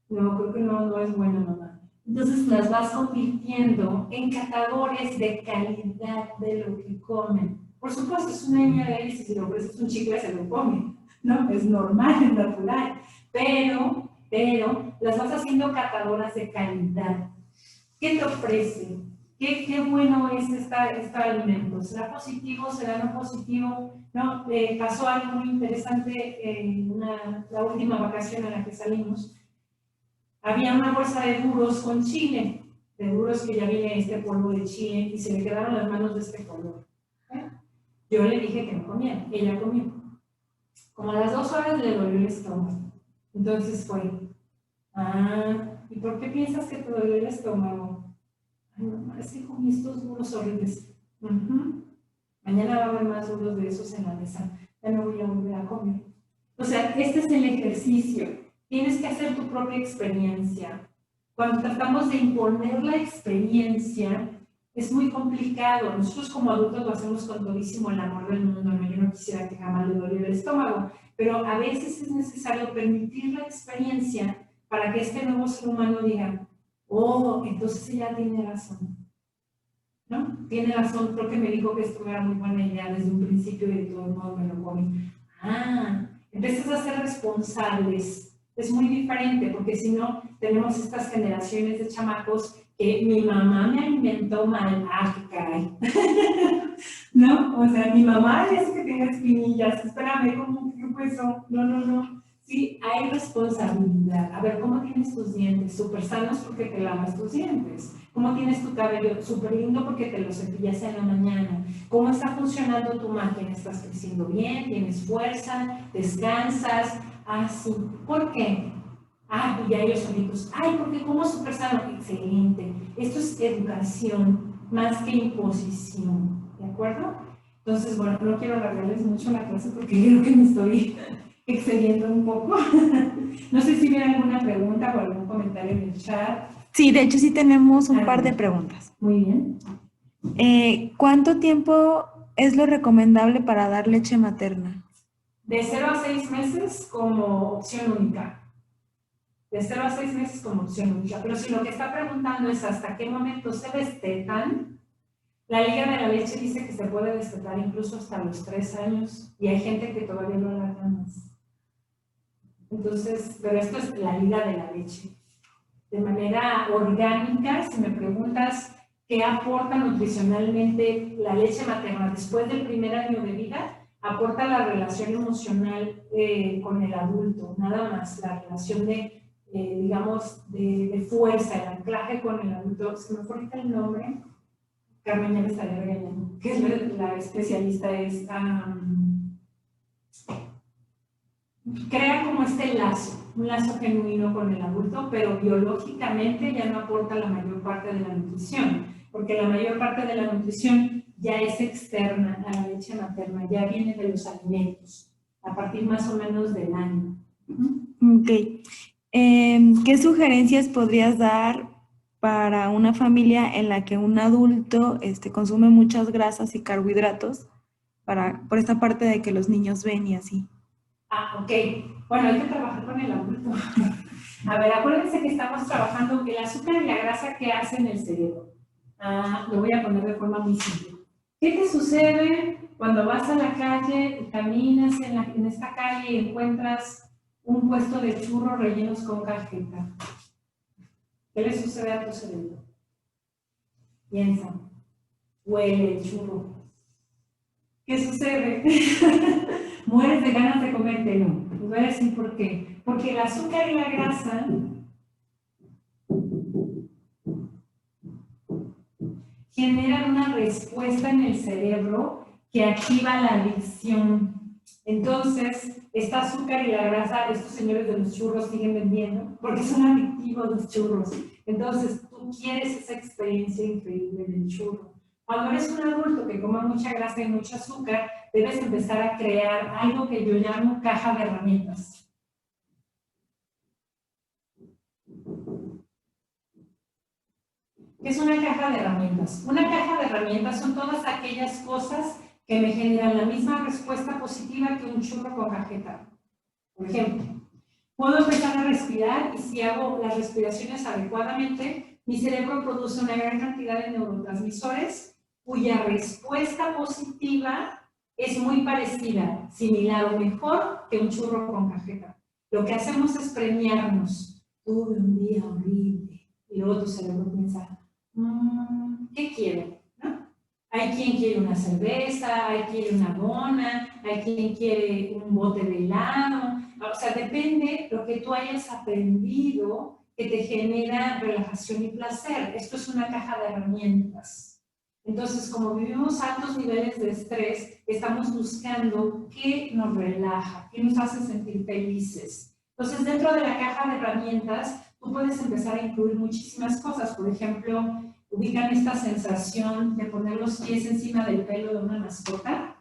Speaker 2: No, creo que no es buena, mamá. Entonces las vas convirtiendo en catadores de calidad de lo que comen. Por supuesto, es una niña de él y si le ofreces un chicle se lo come, ¿no? Es normal, es natural. Pero las vas haciendo catadoras de calidad. ¿Qué te ofrece? ¿Qué bueno es este alimento? ¿Será positivo? ¿Será no positivo? ¿No? Pasó algo muy interesante en la última vacación en la que salimos. Había una bolsa de duros con chile, de duros que ya viene este polvo de chile y se le quedaron las manos de este color. Yo le dije que no comiera, ella comió. Como a las 2 horas le dolió el estómago. Entonces fue, ¿y por qué piensas que te dolió el estómago? Ay, mamá, es que comí estos duros horribles. Mañana va a haber más duros de esos en la mesa. Ya no voy a volver a comer. O sea, este es el ejercicio. Tienes que hacer tu propia experiencia. Cuando tratamos de imponer la experiencia, es muy complicado. Nosotros como adultos lo hacemos con todísimo el amor del mundo. ¿No? Yo no quisiera que jamás le doliera el estómago, pero a veces es necesario permitir la experiencia para que este nuevo ser humano diga, oh, entonces ella tiene razón. ¿No? Tiene razón, creo que me dijo que esto era muy buena idea desde un principio y de todo modo me lo comí. Empiezas a ser responsables. Es muy diferente, porque si no, tenemos estas generaciones de chamacos que mi mamá me alimentó mal. ¡Qué caray! ¿No? O sea, mi mamá es que tenga espinillas. Espérame, ¿cómo que fue eso? No. Sí, hay responsabilidad. A ver, ¿cómo tienes tus dientes? Súper sanos porque te lavas tus dientes. ¿Cómo tienes tu cabello? Súper lindo porque te lo cepillas en la mañana. ¿Cómo está funcionando tu máquina? ¿Estás creciendo bien? ¿Tienes fuerza? ¿Descansas? Sí. ¿Por qué? Pues ya ellos solitos. Porque como súper sano. Excelente. Esto es educación más que imposición. ¿De acuerdo? Entonces, bueno, no quiero alargarles mucho la clase porque creo que me estoy excediendo un poco. No sé si viene alguna pregunta o algún comentario en el chat.
Speaker 3: Sí, de hecho sí tenemos un par de preguntas.
Speaker 2: Muy bien.
Speaker 3: ¿Cuánto tiempo es lo recomendable para dar leche materna?
Speaker 2: De 0 a 6 meses como opción única. De 0 a 6 meses como opción única. Pero si lo que está preguntando es hasta qué momento se destetan, la Liga de la Leche dice que se puede destetar incluso hasta los 3 años y hay gente que todavía lo alarga más. Entonces, pero esto es la Liga de la Leche. De manera orgánica, si me preguntas qué aporta nutricionalmente la leche materna después del primer año de vida, aporta la relación emocional con el adulto, nada más, la relación digamos, de fuerza, el anclaje con el adulto. Se me fue ahorita el nombre, Carmen ya me estaría regañando, que es la especialista, crea como este lazo, un lazo genuino con el adulto, pero biológicamente ya no aporta la mayor parte de la nutrición, porque la mayor parte de la nutrición ya es externa a la leche materna, ya viene de los alimentos, a partir más o menos del año.
Speaker 3: Ok. ¿Qué sugerencias podrías dar para una familia en la que un adulto consume muchas grasas y carbohidratos por esta parte de que los niños ven y así?
Speaker 2: Ah, ok. Bueno, hay que trabajar con el adulto. A ver, acuérdense que estamos trabajando el azúcar y la grasa que hace en el cerebro. Lo voy a poner de forma muy simple. ¿Qué te sucede cuando vas a la calle y caminas en esta calle y encuentras un puesto de churros rellenos con cajeta? ¿Qué le sucede a tu cerebro? Piensa, huele el churro. ¿Qué sucede? ¿Mueres de ganas de comértelo? Les voy a decir por qué. Porque el azúcar y la grasa generan una respuesta en el cerebro que activa la adicción. Entonces, esta azúcar y la grasa, estos señores de los churros siguen vendiendo porque son adictivos los churros. Entonces, tú quieres esa experiencia increíble del churro. Cuando eres un adulto que coma mucha grasa y mucho azúcar, debes empezar a crear algo que yo llamo caja de herramientas. ¿Qué es una caja de herramientas? Una caja de herramientas son todas aquellas cosas que me generan la misma respuesta positiva que un churro con cajeta. Por ejemplo, puedo empezar a respirar y si hago las respiraciones adecuadamente, mi cerebro produce una gran cantidad de neurotransmisores cuya respuesta positiva es muy parecida, similar o mejor que un churro con cajeta. Lo que hacemos es premiarnos. Tuve un día horrible. Y luego tu cerebro piensa, ¿qué quiero? ¿No? Hay quien quiere una cerveza, hay quien quiere una dona, hay quien quiere un bote de helado. O sea, depende lo que tú hayas aprendido que te genera relajación y placer. Esto es una caja de herramientas. Entonces, como vivimos altos niveles de estrés, estamos buscando qué nos relaja, qué nos hace sentir felices. Entonces, dentro de la caja de herramientas, tú puedes empezar a incluir muchísimas cosas. Por ejemplo, ubican esta sensación de poner los pies encima del pelo de una mascota,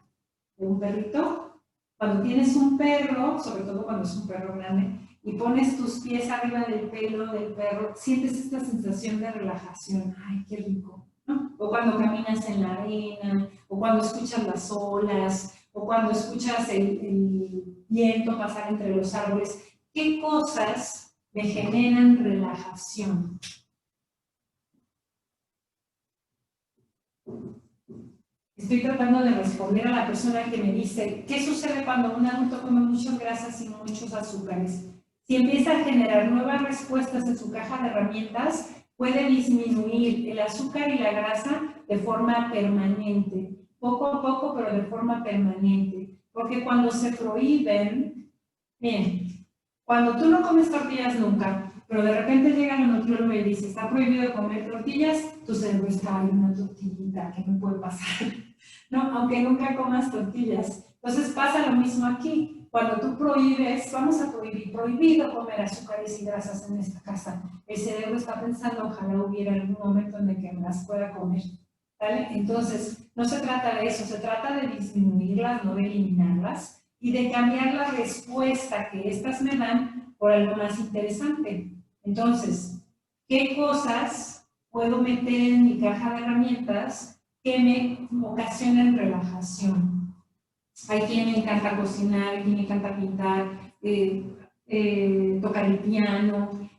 Speaker 2: de un perrito. Cuando tienes un perro, sobre todo cuando es un perro grande, y pones tus pies arriba del pelo del perro, sientes esta sensación de relajación. ¡Ay, qué rico! ¿No? O cuando caminas en la arena, o cuando escuchas las olas, o cuando escuchas el viento pasar entre los árboles. ¿Qué cosas me generan relajación? Estoy tratando de responder a la persona que me dice, ¿qué sucede cuando un adulto come muchas grasas y muchos azúcares? Si empieza a generar nuevas respuestas en su caja de herramientas, puede disminuir el azúcar y la grasa de forma permanente, poco a poco, pero de forma permanente. Porque cuando se prohíben, bien, cuando tú no comes tortillas nunca, pero de repente llega el nutriólogo y dice, está prohibido comer tortillas, tu cerebro está, hay una tortillita, ¿qué me puede pasar? No, aunque nunca comas tortillas. Entonces pasa lo mismo aquí. Cuando tú prohíbes, vamos a prohibir, prohibido comer azúcares y grasas en esta casa. El cerebro está pensando, ojalá hubiera algún momento en el que me las pueda comer. ¿Vale? Entonces, no se trata de eso, se trata de disminuirlas, no de eliminarlas, y de cambiar la respuesta que estas me dan por algo más interesante. Entonces, ¿qué cosas puedo meter en mi caja de herramientas que me ocasionen relajación? Hay quien me encanta cocinar, hay quien me encanta pintar, tocar el piano,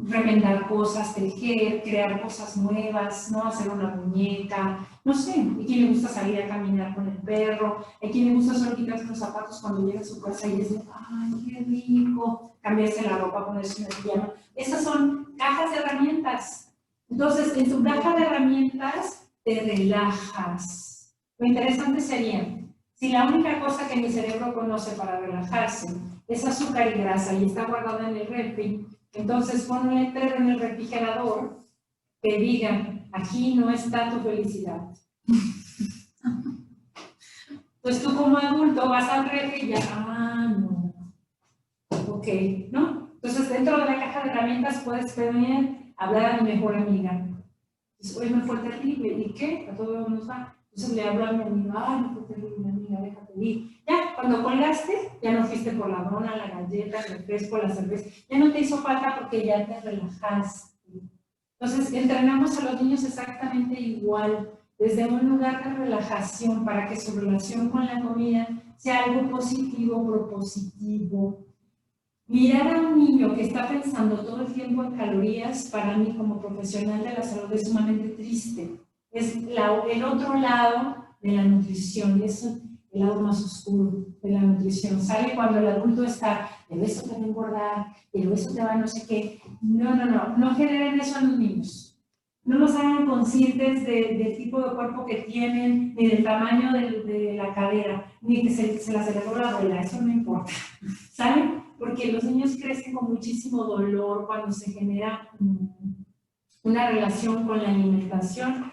Speaker 2: remendar cosas, tejer, crear cosas nuevas, ¿no? Hacer una muñeca, no sé. Hay quien le gusta salir a caminar con el perro, hay quien le gusta solo quitarse los zapatos cuando llega a su casa y dice, ¡ay, qué rico! Cambiarse la ropa, ponerse un piano. Esas son cajas de herramientas. Entonces, en tu caja de herramientas te relajas. Lo interesante sería, si la única cosa que mi cerebro conoce para relajarse es azúcar y grasa y está guardada en el refri, entonces pon un letrero en el refrigerador que diga, aquí no está tu felicidad. Entonces tú como adulto vas al refri y ya, no. Ok, ¿no? Entonces dentro de la caja de herramientas puedes pedir, hablar a mi mejor amiga. Hoy me fue terrible, ¿y qué? A todo nos va. Entonces le hablo a mi amiga, ay, no, qué terrible, amiga, déjate ir. Ya, cuando colgaste, ya no fuiste por la dona, la galleta, el refresco, la cerveza, ya no te hizo falta porque ya te relajaste. Entonces, entrenamos a los niños exactamente igual, desde un lugar de relajación para que su relación con la comida sea algo positivo, propositivo. Mirar a un niño que está pensando todo el tiempo en calorías, para mí como profesional de la salud es sumamente triste. Es el otro lado de la nutrición, es el lado más oscuro de la nutrición. Sale cuando el adulto está, pero eso te va a engordar, pero eso te va a no sé qué. No generen eso en los niños. No los hagan conscientes del tipo de cuerpo que tienen, ni del tamaño de la cadera, ni que se la celebró la abuela, eso no importa. ¿Saben? Porque los niños crecen con muchísimo dolor cuando se genera una relación con la alimentación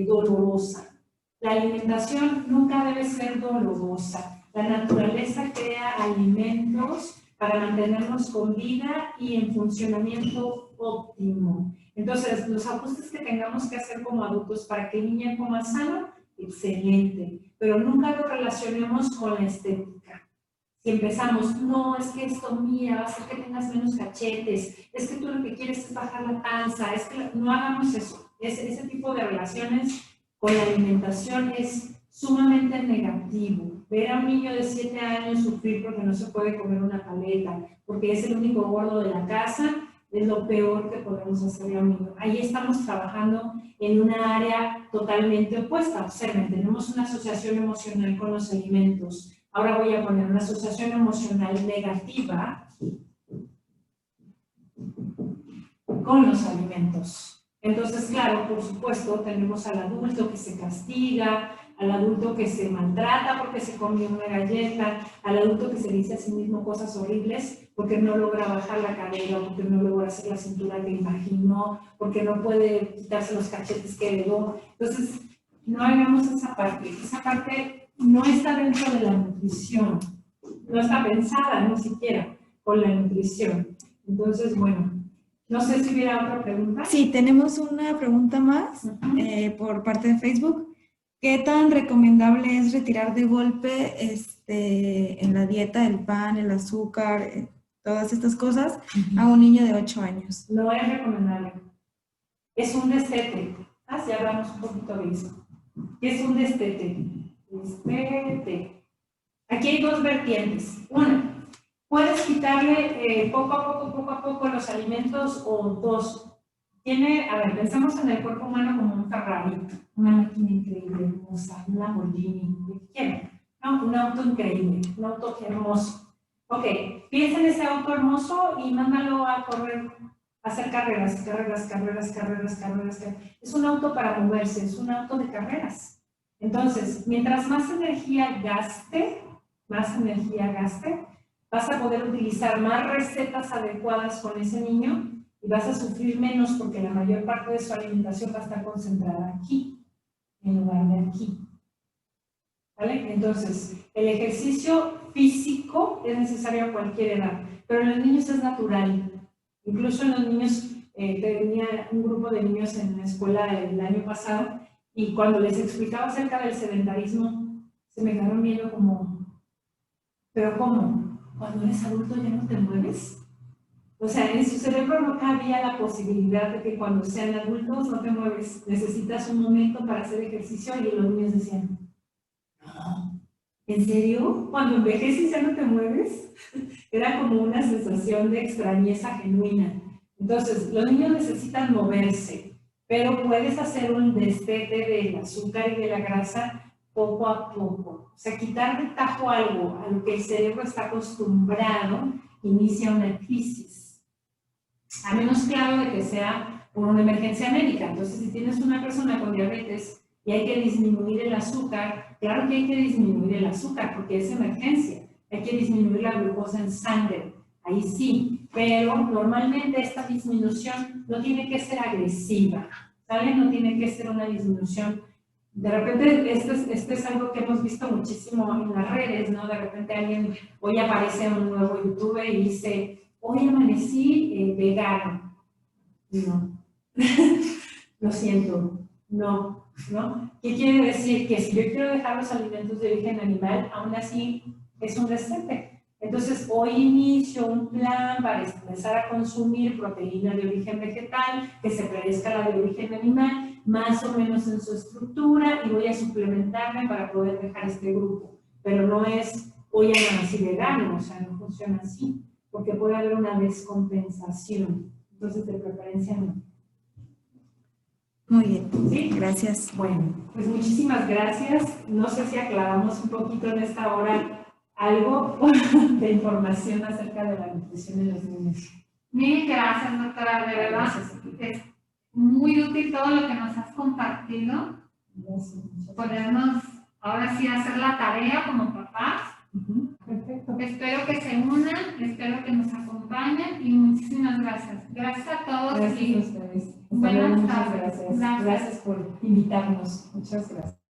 Speaker 2: dolorosa. La alimentación nunca debe ser dolorosa. La naturaleza crea alimentos para mantenernos con vida y en funcionamiento óptimo. Entonces, los ajustes que tengamos que hacer como adultos para que el niño coma sano, excelente, pero nunca lo relacionemos con la estética. Si empezamos, no, es que esto, mira, va a hacer que tengas menos cachetes, es que tú lo que quieres es bajar la panza, es que no hagamos eso. Ese tipo de relaciones con la alimentación es sumamente negativo. Ver a un niño de 7 años sufrir porque no se puede comer una paleta, porque es el único gordo de la casa, es lo peor que podemos hacerle a un niño. Ahí estamos trabajando en una área totalmente opuesta. Observen, tenemos una asociación emocional con los alimentos. Ahora voy a poner una asociación emocional negativa con los alimentos. Entonces, claro, por supuesto, tenemos al adulto que se castiga, al adulto que se maltrata porque se comió una galleta, al adulto que se dice a sí mismo cosas horribles porque no logra bajar la cadera, porque no logra hacer la cintura que imaginó, porque no puede quitarse los cachetes que heredó. Entonces, no hagamos esa parte. Esa parte no está dentro de la nutrición, no está pensada ni siquiera con la nutrición. Entonces, bueno, no sé si hubiera otra pregunta.
Speaker 3: Sí, tenemos una pregunta más por parte de Facebook. ¿Qué tan recomendable es retirar de golpe en la dieta el pan, el azúcar, todas estas cosas a un niño de 8 años?
Speaker 2: No es recomendable. Es un destete. Ya hablamos un poquito de eso. ¿Qué es un destete? Destete. Aquí hay dos vertientes. Una, puedes quitarle poco a poco los alimentos o dos. A ver, pensamos en el cuerpo humano como un Ferrari, una máquina increíble, hermosa, un Lamborghini, lo que quieran, ¿no? Un auto increíble, un auto hermoso. Ok, piensa en ese auto hermoso y mándalo a correr, a hacer carreras. Es un auto para moverse, es un auto de carreras. Entonces, mientras más energía gaste, vas a poder utilizar más recetas adecuadas con ese niño y vas a sufrir menos porque la mayor parte de su alimentación va a estar concentrada aquí, en lugar de aquí. ¿Vale? Entonces, el ejercicio físico es necesario a cualquier edad, pero en los niños es natural. Incluso en los niños, tenía un grupo de niños en la escuela el año pasado y cuando les explicaba acerca del sedentarismo, se me quedaron viendo como, ¿pero cómo? ¿Cuando eres adulto ya no te mueves? O sea, en su cerebro no cabía la posibilidad de que cuando sean adultos no te mueves. Necesitas un momento para hacer ejercicio y los niños decían, no, ¿en serio? ¿Cuando envejeces ya no te mueves? Era como una sensación de extrañeza genuina. Entonces, los niños necesitan moverse, pero puedes hacer un destete del azúcar y de la grasa poco a poco. O sea, quitar de tajo algo a lo que el cerebro está acostumbrado inicia una crisis. A menos claro de que sea por una emergencia médica. Entonces, si tienes una persona con diabetes y hay que disminuir el azúcar, claro que hay que disminuir el azúcar porque es emergencia. Hay que disminuir la glucosa en sangre, ahí sí. Pero normalmente esta disminución no tiene que ser agresiva, ¿sale? No tiene que ser una disminución. De repente, esto es algo que hemos visto muchísimo en las redes, ¿no? De repente alguien hoy aparece en un nuevo youtuber y dice, hoy amanecí vegano. No. Lo siento, no. ¿no? ¿Qué quiere decir? Que si yo quiero dejar los alimentos de origen animal, aún así es un recete. Entonces, hoy inicio un plan para empezar a consumir proteína de origen vegetal, que se parezca a la de origen animal, más o menos en su estructura, y voy a suplementarme para poder dejar este grupo. Pero no es, voy a nacer vegano, o sea, no funciona así, porque puede haber una descompensación. Entonces, de preferencia no.
Speaker 3: Muy bien,
Speaker 2: ¿Sí?
Speaker 3: gracias.
Speaker 2: Bueno, pues muchísimas gracias. No sé si aclaramos un poquito en esta hora algo de información acerca de la nutrición en los niños.
Speaker 1: Mil gracias, doctora, de verdad.
Speaker 2: Gracias a ti.
Speaker 1: Es muy útil todo lo que nos has compartido.
Speaker 2: Gracias.
Speaker 1: Podernos ahora sí hacer la tarea como papás.
Speaker 2: Perfecto.
Speaker 1: Espero que se unan, espero que nos acompañen y muchísimas gracias. Gracias a todos
Speaker 2: Gracias
Speaker 1: y
Speaker 2: a ustedes. Hasta
Speaker 1: buenas
Speaker 2: luego, muchas
Speaker 1: tardes.
Speaker 2: gracias.
Speaker 1: Gracias.
Speaker 2: Gracias por invitarnos. Muchas gracias.